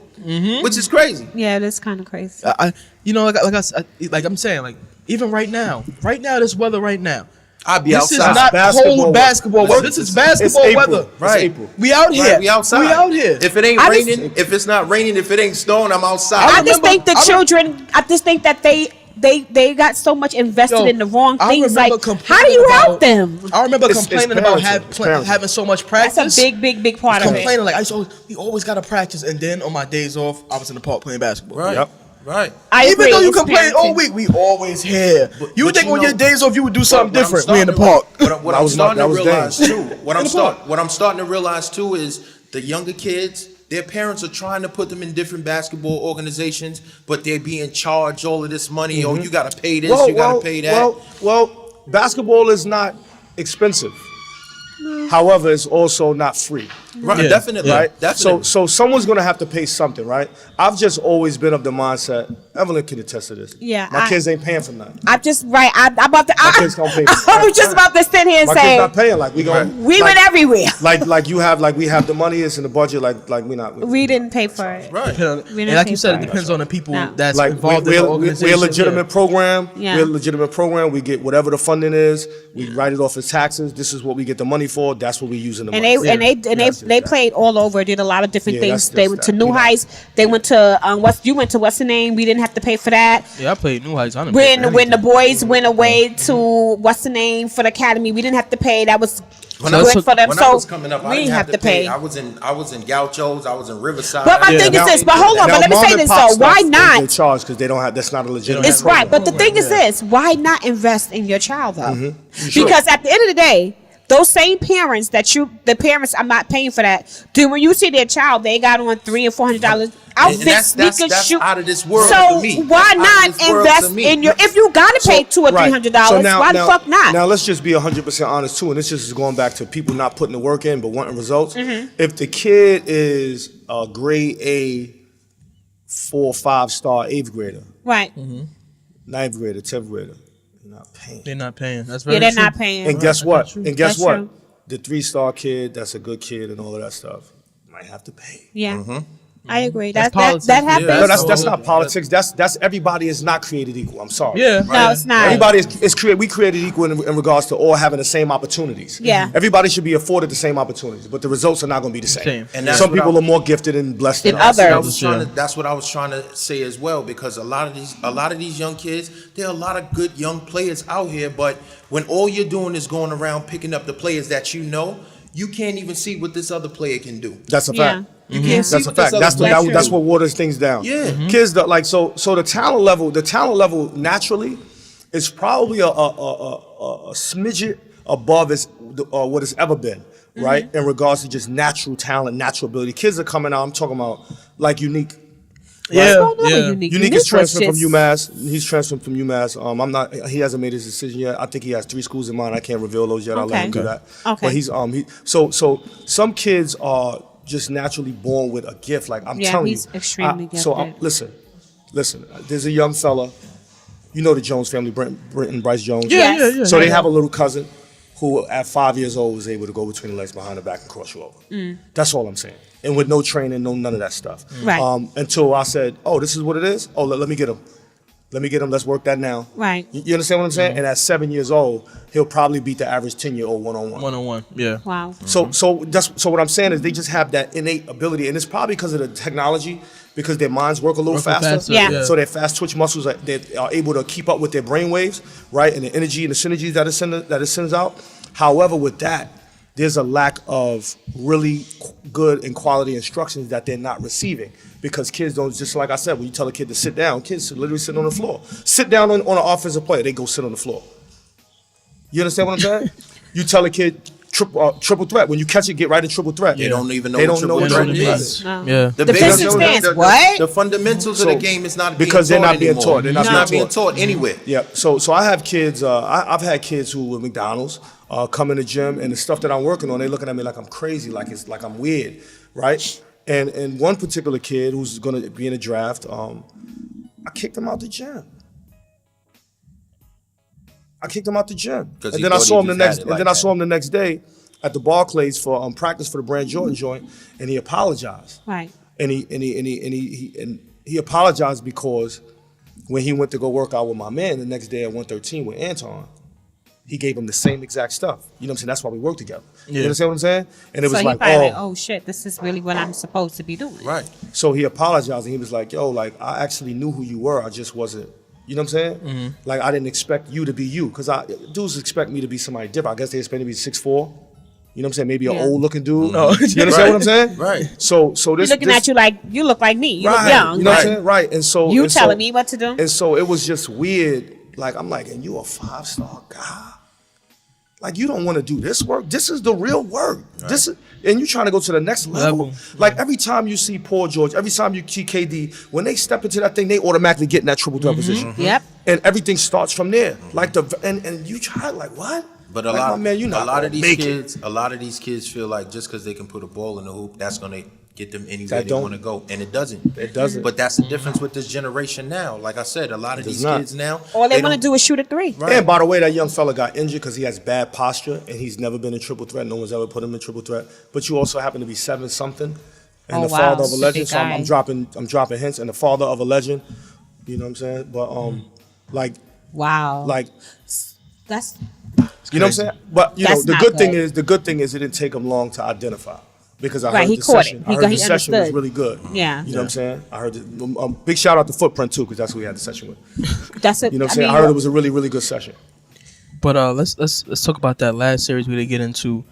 which is crazy. Yeah, that's kind of crazy. Like I'm saying, like even right now, this weather right now. I'll be This is outside. not Basketball cold weather. basketball weather. This is basketball It's April. weather. It's Right. April. We out here. Right, we outside. We out here. If it ain't I just- raining, if it's not raining, if it ain't snowing, I'm outside. I just remember- think the I re- children. I just think that they got so much invested Yo, in the wrong I things. remember Like, complaining how do you help about- them? I remember It's complaining about parenting. It's parenting. having so much practice. That's a big part of it. Complaining like we always got to practice, and then on my days off, I was in the park playing basketball. Right, Yep. right. I Even agree, though you it's complain parenting. all week, we always here. You would but think you on your know- days off you would do something What I'm different. We in the starting park. to- What That I'm was starting not- to that was realize Dame. too. What In the park. I'm starting to realize too is the younger kids. Their parents are trying to put them in different basketball organizations, but they're being charged all of this money. Oh, you got to pay this, you got to pay that. Well, basketball is not expensive. However, it's also not free. Right, Yeah, definitely. Right? Definitely. So someone's gonna have to pay something, right? I've just always been of the mindset. Evelyn can attest to this. Yeah, My I- kids ain't paying for nothing. I'm just right. I'm about to. kids don't pay for I was just about to sit here and My kids say not paying. Like we going we went everywhere. like you have we have the money. It's in the budget. Like we not. We didn't pay for it. right. We And didn't like pay you said, for it depends on the people No. that's Like involved in the organization. we're a legitimate program. Yeah. We're a legitimate program. We get whatever the funding is. We write it off as taxes. This is what we get the money for. That's what we using the And money. they played all over. Did a lot of different Yeah, things. that's They just went to that. New Yeah. Heights. They went to what's the name? We didn't have to pay for that. Yeah, I played New Heights. I didn't pay for When the anything. boys went away to what's the name for the academy, we didn't have to pay. That was When good I was- for them. When So I was coming up, I we didn't have to pay. I was in Gauchos. I was in Riverside. But my thing is this. But hold on. Now, But let me mom say and this pop though. Why stuff, They not? charge because they don't have. That's not a legitimate. It's program. right. But the thing is this. Why not invest in your child though? Sure. Because at the end of the day, those same parents the parents, I'm not paying for that. Then when you see their child, they got on $300 and $400 outfits, sneakers, that's shoes. out of this world So for me. why That's out not of this world invest to me. in your? If you gotta pay $200 or Right. $300, So now- why the fuck not? Now let's just be 100% honest too, and this just is going back to people not putting the work in but wanting results. Mm-hmm. If the kid is a grade A, 4 or 5 star 8th grader, Right. 9th grader, 10th grader, You're not paying. They're not paying. That's very Yeah, they're true. not paying. And guess what? And guess That's what? true. The 3-star kid, that's a good kid, and all of that stuff, might have to pay. Yeah, I agree. That's That politics. that happens. No, that's not politics. That's everybody is not created equal. I'm sorry. Yeah. No, it's not. Everybody is created. We created equal in regards to all having the same opportunities. Yeah. Everybody should be afforded the same opportunities, but the results are not going to be the same. Same. And that's Some what people I- are more gifted and blessed Than than others. others. That's what I was trying to say as well, because a lot of these young kids, there are a lot of good young players out here, but when all you're doing is going around picking up the players that you can't even see what this other player can do. That's a Yeah. fact. You can't see That's a what this fact. other That's player can that's do. what waters things down. Yeah. Kids that like so the talent level naturally is probably a smidget above what it's ever been, right? In regards to just natural talent, natural ability. Kids are coming out. I'm talking about like Unique. Yeah. What's going on with Yeah. Unique? Unique is transferring from was just- UMass. He's transferring from UMass. I'm not. He hasn't made his decision yet. I think he has 3 schools in mind. I can't reveal those yet. I'll let him do Okay. that. Okay. But he's so some kids are just naturally born with a gift. Like I'm Yeah, telling he's you. extremely So gifted. listen. There's a young fella. You know the Jones family, Brent and Bryce Jones. Yeah, Yes. yeah. So they have a little cousin who, at 5 years old, was able to go between the legs, behind the back, and cross you over. That's all I'm saying. And with no training, none of that stuff. Right. Until I said, "Oh, this is what it is. Oh, let me get him. Let me get him. Let's work that now." Right. You understand what I'm saying? And at 7 years old, he'll probably beat the average 10-year-old one-on-one. 1-on-1. Yeah. Wow. So what I'm saying is they just have that innate ability, and it's probably because of the technology, because their minds work a little faster. Yeah. So their fast twitch muscles they are able to keep up with their brain waves, right, and the energy and the synergies that it sends out. However, with that, there's a lack of really good and quality instructions that they're not receiving, because kids don't, just like I said, when you tell a kid to sit down, kids literally sit on the floor. Sit down on an offensive player, they go sit on the floor. You understand what I'm saying? You tell a kid triple threat. When you catch it, get right in triple threat. They don't even know They what don't know triple what threat threat is. No. Yeah. The Defensive basics- stance, what? The fundamentals of the game is not being because taught they're not being anymore. taught. They're not It's being not being taught. taught anywhere. Yeah. So I have kids. I've had kids who with McDonald's come in the gym, and the stuff that I'm working on, they looking at me like I'm crazy, like it's like I'm weird, right? And one particular kid who's going to be in a draft, I kicked him out the gym. Because And he then I thought saw he him just the next. had it And like then I that. saw him the next day at the Barclays for practice for the Brand Jordan joint, and he apologized. Right. And he apologized because when he went to go work out with my man the next day at 113 with Anton, he gave him the same exact stuff. You know what I'm saying? That's why we work together. You Yeah. understand what I'm saying? And it So was he like, probably like, oh. oh shit, this is really what I'm supposed to be doing. Right. So he apologized, and he was like, yo, like, I actually knew who you were. I just wasn't, you know what I'm saying? Mm-hmm. Like, I didn't expect you to be you. Because dudes expect me to be somebody different. I guess they expect me to be 6'4". You know what I'm saying? Maybe an Yeah. old looking dude. No. You understand Right. what I'm saying? Right. So You're this looking at you like you look like me. You right. look young. You know what I'm Right. saying? Right. And so You and so- telling me what to do? And so it was just weird. Like, I'm like, and you a 5-star guy? Like, you don't want to do this work? This is the real work. This is, and you're trying to go to the next level. Like, every time you see Paul George, every time you see KD, when they step into that thing, they automatically get in that triple threat position. Yep. And everything starts from there. Like and you try, like, what? But Like, my man, you're not a lot gonna of these make it. kids, a lot of these kids feel like just because they can put a ball in the hoop, that's gonna get them anywhere That they don't. want to go, and it doesn't. It doesn't. But that's the difference with this generation now. Like I said, a lot of does these not. kids now, All they want to don't- do is shoot a three. Right. And by the way, that young fella got injured because he has bad posture and he's never been in triple threat. No one's ever put him in triple threat. But you also happen to be 7-something, and Oh, the wow. father of a Big legend. So I'm guy. dropping hints, and the father of a legend. You know what I'm saying? But Wow. like That's you know what I'm saying? But you know That's the not good thing good. is it didn't take him long to identify. Because I Right, heard he the caught session. it. I He heard got- the he session was understood. really good. Yeah. You know what I'm saying? I heard it. Big shout out to Footprint too, because that's who we had the session with. that's it. You know what I'm saying? I heard it was a really, really good session. But let's talk about that last series we didn't get into.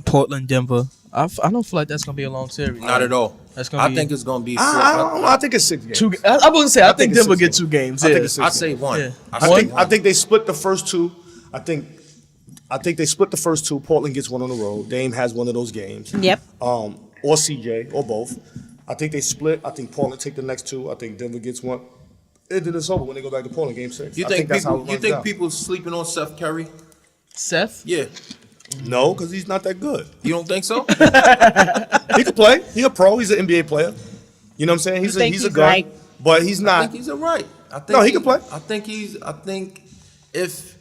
Portland, Denver. I don't feel like that's gonna be a long series. Not at all. That's gonna I be- think it's gonna be. I don't know. I think it's 6 games. I wouldn't say. I think it's Denver 6 get games. 2 games. I Yeah. think it's 6 I say one. Yeah. I think they split the first 2. I think they split the first 2. Portland gets one on the road. Dame has one of those games. Yep. Or CJ or both. I think they split. I think Portland take the next 2. I think Denver gets one. And then it's over when they go back to Portland game 6. You I think that's how people? it You runs think down. people sleeping on Seth Curry? Seth. Yeah. No, because he's not that good. You don't think so? He could play. He's a pro. He's an NBA player. You know what I'm saying? You think He's a he's gun. like but he's I not. think he's all right. I think No, he can play. I think if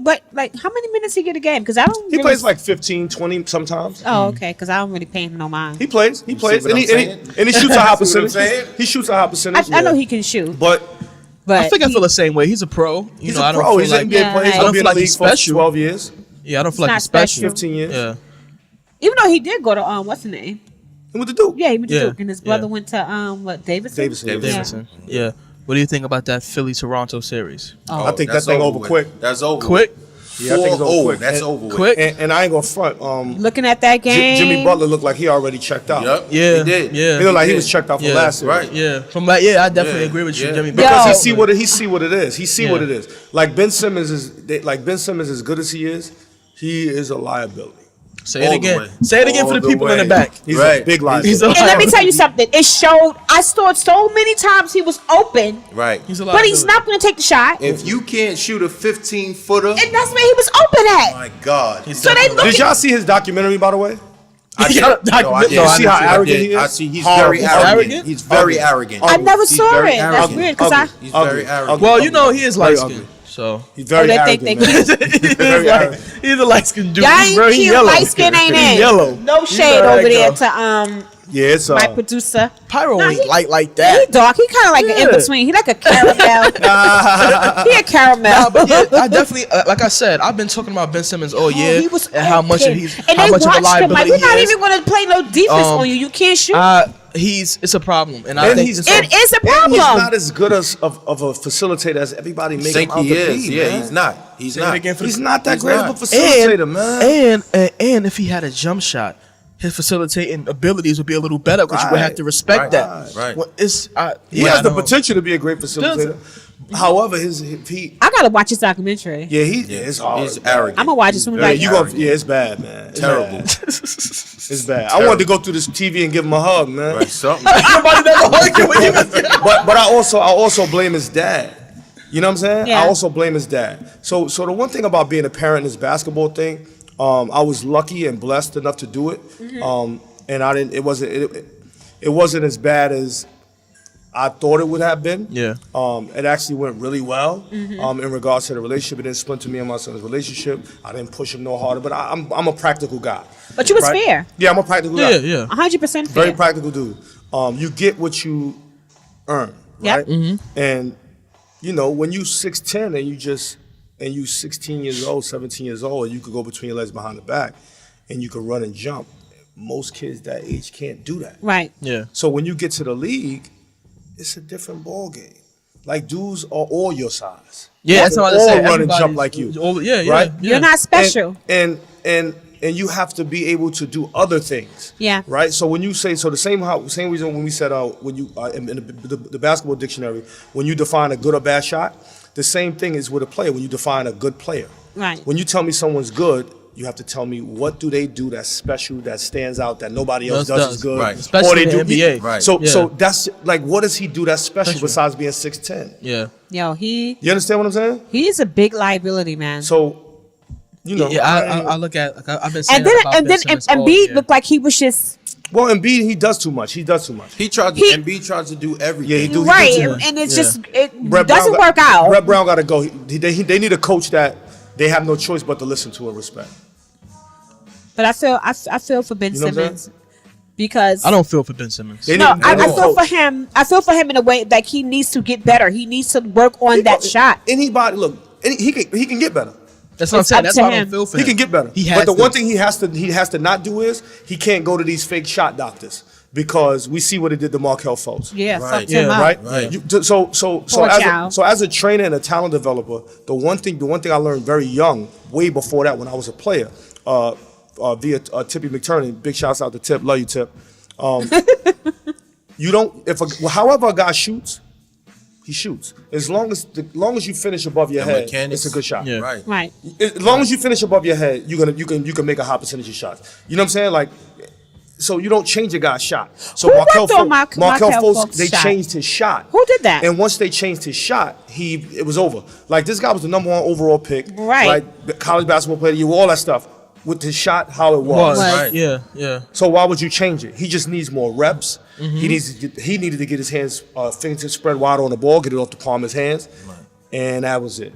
But like, how many minutes he get a game? Because I don't. He really plays like 15, 20 sometimes. Oh, okay. Because I don't really pay him no mind. He plays, see what and I'm he saying? shoots a high See what I'm percentage. saying? He shoots a high percentage. I know he can shoot, but but I think I he- feel the same way. He's a pro. You he's know, a I don't pro. feel He's like an NBA Yeah, player. He's I gonna don't be in feel the like league he's for special. 12 years. yeah, I don't feel like not he's special. special. 15 years. Yeah, even though he did go to what's the name? And what to do? Yeah, he went to Yeah, Duke, and his brother yeah. went to what Davidson. Davidson. Yeah. Davidson. Yeah. What do you think about that Philly-Toronto series? I think that that's thing over with. quick. That's over. Quick, Yeah, I think it's over 4-0. quick. That's And- over. with. quick. And I ain't gonna front. Looking at that game, Jimmy Butler looked like he already checked out. Yep. Yeah, He did. yeah. He looked like he did. was checked out from Yeah. last year. Right. Yeah, I definitely Yeah, agree with you, yeah. Jimmy. Because Yo. he see what it is. He see Yeah. what it is. Like Ben Simmons is as good as he is a liability. Say it All the again. way. Say it again for All the the people in the way. back. He's a Right. big liability. He's a and let me tell you something. It showed. I saw it so many times he was open, Right. He's a but he's liability. not going to take the shot, If you can't shoot a 15-footer, and that's where he was open at. my God. So they look. Did y'all see his documentary, by the way? I did. Yeah, No, I did. You see how I arrogant did. he is? I see. He's Horrible. very arrogant. Arrogant? He's very Ugly. arrogant. I never He's saw very it. That's arrogant. weird because I. Ugly. He's Ugly. very arrogant. Well, you know he is Very light ugly. skinned, so He's very they arrogant, think they man. he's, like, he's a light skinned dude. Y'all He's ain't very cute. yellow. Light skin ain't He's in. yellow. No He's shade all right, over there though. to Yeah, it's my producer. Pyro Nah, ain't he- light like He that. dark. He kind of like an in Yeah. between. He like a caramel. He a caramel. Nah, but yeah, I definitely, like I said, I've been talking about Ben Simmons all year he was and how much open. he's, and how they much of a watched him like liability we're not he is. even going to play no defense on you. You can't shoot. It's a problem, and I And think he's- it's it is a And problem. he's not as good as of a facilitator as everybody makes him think out he to is. be. Yeah, man. he's not. He's not. He's not that He's great not. of a facilitator, man. And if he had a jump shot, his facilitating abilities would be a little better because you would Right. have to respect Right. that. Right. Well, it's He yeah, has I the know. potential to be a great facilitator. However, he I gotta watch his documentary. it's hard. He's arrogant. I'm gonna watch it soon as Yeah, I you arrogant. gonna, yeah, it's bad, man. It's Terrible. bad. It's bad. I wanted to go through this TV and give him a hug, man. Right. Something. Somebody never hug you when you was But I also blame his dad. You know what I'm saying? Yeah. I also blame his dad. So the one thing about being a parent in this basketball thing, I was lucky and blessed enough to do it. And I didn't. It wasn't as bad as I thought it would have been. Yeah. It actually went really well in regards to the relationship. It didn't splinter me and my son's relationship. I didn't push him no harder. But I'm a practical guy. But you was fair. Yeah, I'm a practical guy. yeah. 100% Very fair. practical dude. You get what you earn, Yep. right? And you know, when you 6'10" and you 16 years old, 17 years old, and you could go between your legs behind the back, and you could run and jump. Most kids that age can't do that. Right. Yeah. So when you get to the league, it's a different ball game. Like dudes are all your size. Yeah, that's what I all say. run and Everybody's- jump like you. Yeah. Right? You're not special. And you have to be able to do other things. Yeah. Right. So when you say the same reason when we said when you in the basketball dictionary, when you define a good or bad shot, the same thing is with a player when you define a good player. Right. When you tell me someone's good, you have to tell me what do they do that's special, that stands out, that nobody else does as good. Right. Especially Or they in do the NBA. Right. So Yeah. that's like, what does he do that's special besides being 6'10"? Yeah. Yo, You understand what I'm saying? he's a big liability, man. So, you know. Yeah, I look at. Like, I've been saying and then that about and Ben then Simmons all Embiid year. looked like he was just Well, Embiid, he does too much. He does too much. He tried to. He- Embiid tries to do everything. Yeah, he do. right, too much. and it's Yeah. just it Brett doesn't Brown work out. Brett Brown got to go. They need a coach that they have no choice but to listen to and respect. But I feel for Ben You know what I'm Simmons because I don't feel for Ben Simmons. They no, need- I they need a feel for coach. him. I feel for him in a way like he needs to get better. He needs to work on that shot. Anybody, look, he can get better. That's what I'm It's saying. up That's to why I him. don't feel for He him. can get better. He has but the to. one thing he has to not do is he can't go to these fake shot doctors because we see what it did to Markelle Fultz. Yeah, Right. fucked him Yeah, up. Right. Right. So as a trainer and a talent developer, the one thing I learned very young, way before that when I was a player, via Tippy McTurney. Big shouts out to Tip. Love you, Tip. You don't however a guy shoots, he shoots. As long as you finish above your The head, mechanics. it's a good shot. Yeah. Right. Right. As long as you finish above your head, you can make a high percentage of shots. You know what I'm saying? Like, so you don't change a guy's shot. So Who Markelle worked on Markelle Fultz, Fultz's they shot? changed his shot. Who did that? And once they changed his shot, it was over. Like this guy was the #1 overall pick. Right. Like the college basketball player, all that stuff. with his shot how it was. Right. Yeah. So why would you change it? He just needs more reps. He needed to get his hands, fingertips spread wide on the ball, get it off the palm of his hands, and that was it.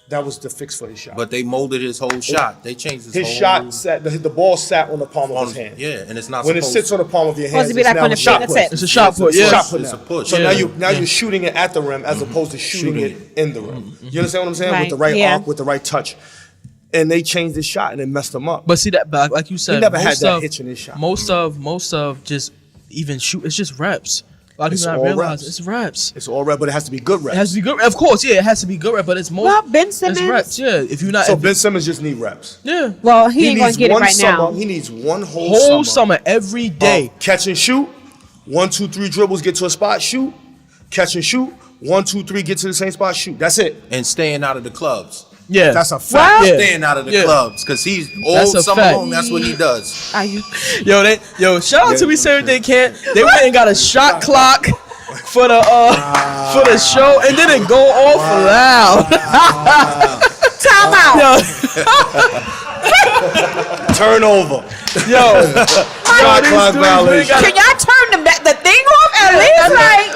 That was the fix for his shot. But they molded his whole shot. They changed his whole shot sat. The ball sat on the palm of his hand. Yeah, and it's not when it supposed sits on the palm of your hand. Supposed to be like on the fingertip. It's a shot put. It's a Yeah. shot put It's now. a push. So Yeah. now you're shooting it at the rim as opposed to shooting it in the rim. You understand what I'm saying? Right. With the right Yeah. arc, with the right touch. And they changed his shot and it messed him up. But see that back, like you said, He never had most that of- hitch in his shot. Most of just even shoot. It's just reps. A lot of It's people not all realize reps. it's reps. It's all rep, but it has to be good It reps. has to be good. Of course, yeah, it has to be good rep, but it's most. Well, Ben Simmons. It's reps. Yeah, if you're not. So if- Ben Simmons just need reps. yeah. Well, he ain't gonna needs get it one right summer. now. He needs one Whole summer, every day. Catch and shoot. 1, 2, 3 dribbles, get to a spot, shoot. Catch and shoot. 1, 2, 3, get to the same spot, shoot. That's it. And staying out of the clubs. Yeah, That's a fact. Yeah. Staying out of the Yeah. clubs. Because he's That's all a summer fact. long. That's what he does. Are you? Shout out to We Say Everything Can't. They went and got a shot clock for the show, and then it go off loud. Time out. Turnover. Yo, Shot these clock dudes really violation. got- Can y'all turn the thing off at least? Like,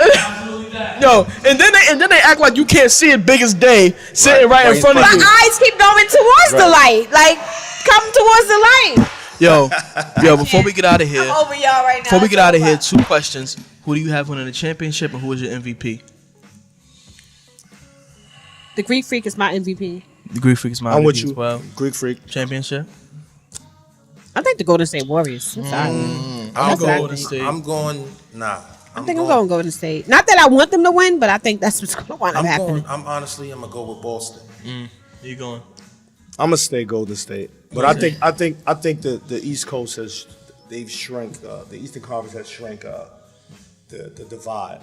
Yo, and then they act like you can't see it biggest day sitting right in front of my you. eyes keep going towards the light. Like, come towards the light. Yo, before we get out of here, I'm over y'all right now. before we get out of here, 2 questions. Who do you have winning the championship, and who is your MVP? The Greek Freak is my MVP. The Greek Freak is my I'm MVP with as you. well. Greek freak. Championship. I think the Golden State Warriors. I'm sorry. I'm what I going. think. I'm going. Nah. I think I'm going Golden State. Not that I want them to win, but I think that's what's going to wind up I'm happening. going. I'm gonna go with Boston. Where you going? I'm gonna stay Golden State, but I think the East Coast they've shrank. The Eastern Conference has shrank the divide,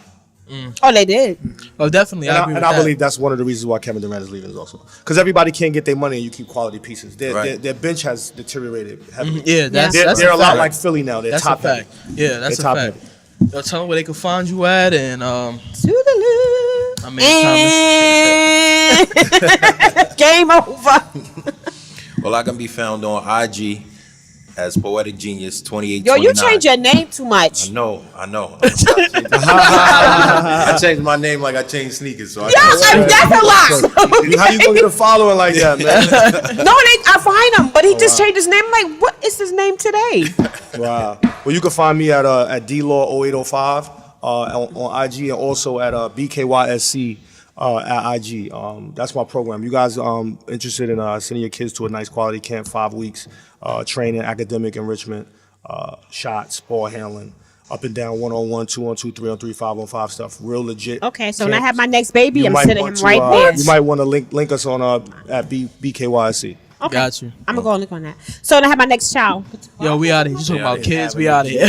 Oh, they did. Oh, definitely. I agree with I that. believe that's one of the reasons why Kevin Durant is leaving, is also because everybody can't get their money and you keep quality pieces. Their bench has deteriorated heavily. Yeah, that's They're a a lot fact. like Philly now. They're That's top a fact. heavy. Yeah, that's They're a top fact. heavy. Yo, tell them where they can find you at, and Toodaloo. I mean, Thomas. Game over. Well, I can be found on IG as Poetic Genius 2829. Yo, you change your name too much. I know. I changed my name like I changed sneakers. So That's a lot. How you gonna get a following like that, man? No, I find him, but he just changed his name. I'm like, what is his name today? Wow. Well, you can find me at DLaw0805 on IG and also at BKYSC at IG. That's my program. You guys interested in sending your kids to a nice quality camp, 5 weeks, training, academic enrichment, shots, ball handling, up and down, 1-on-1, 2-on-2, 3-on-3, 5-on-5 stuff. Real legit. Okay, so when I camps. have my next baby, You I'm might sending him want to, right there. You might want to link us on at BKYSC. Okay. Got you. I'm gonna go look on that. So when I have my next child. Yo, we out of here. You talking about kids? We out of here.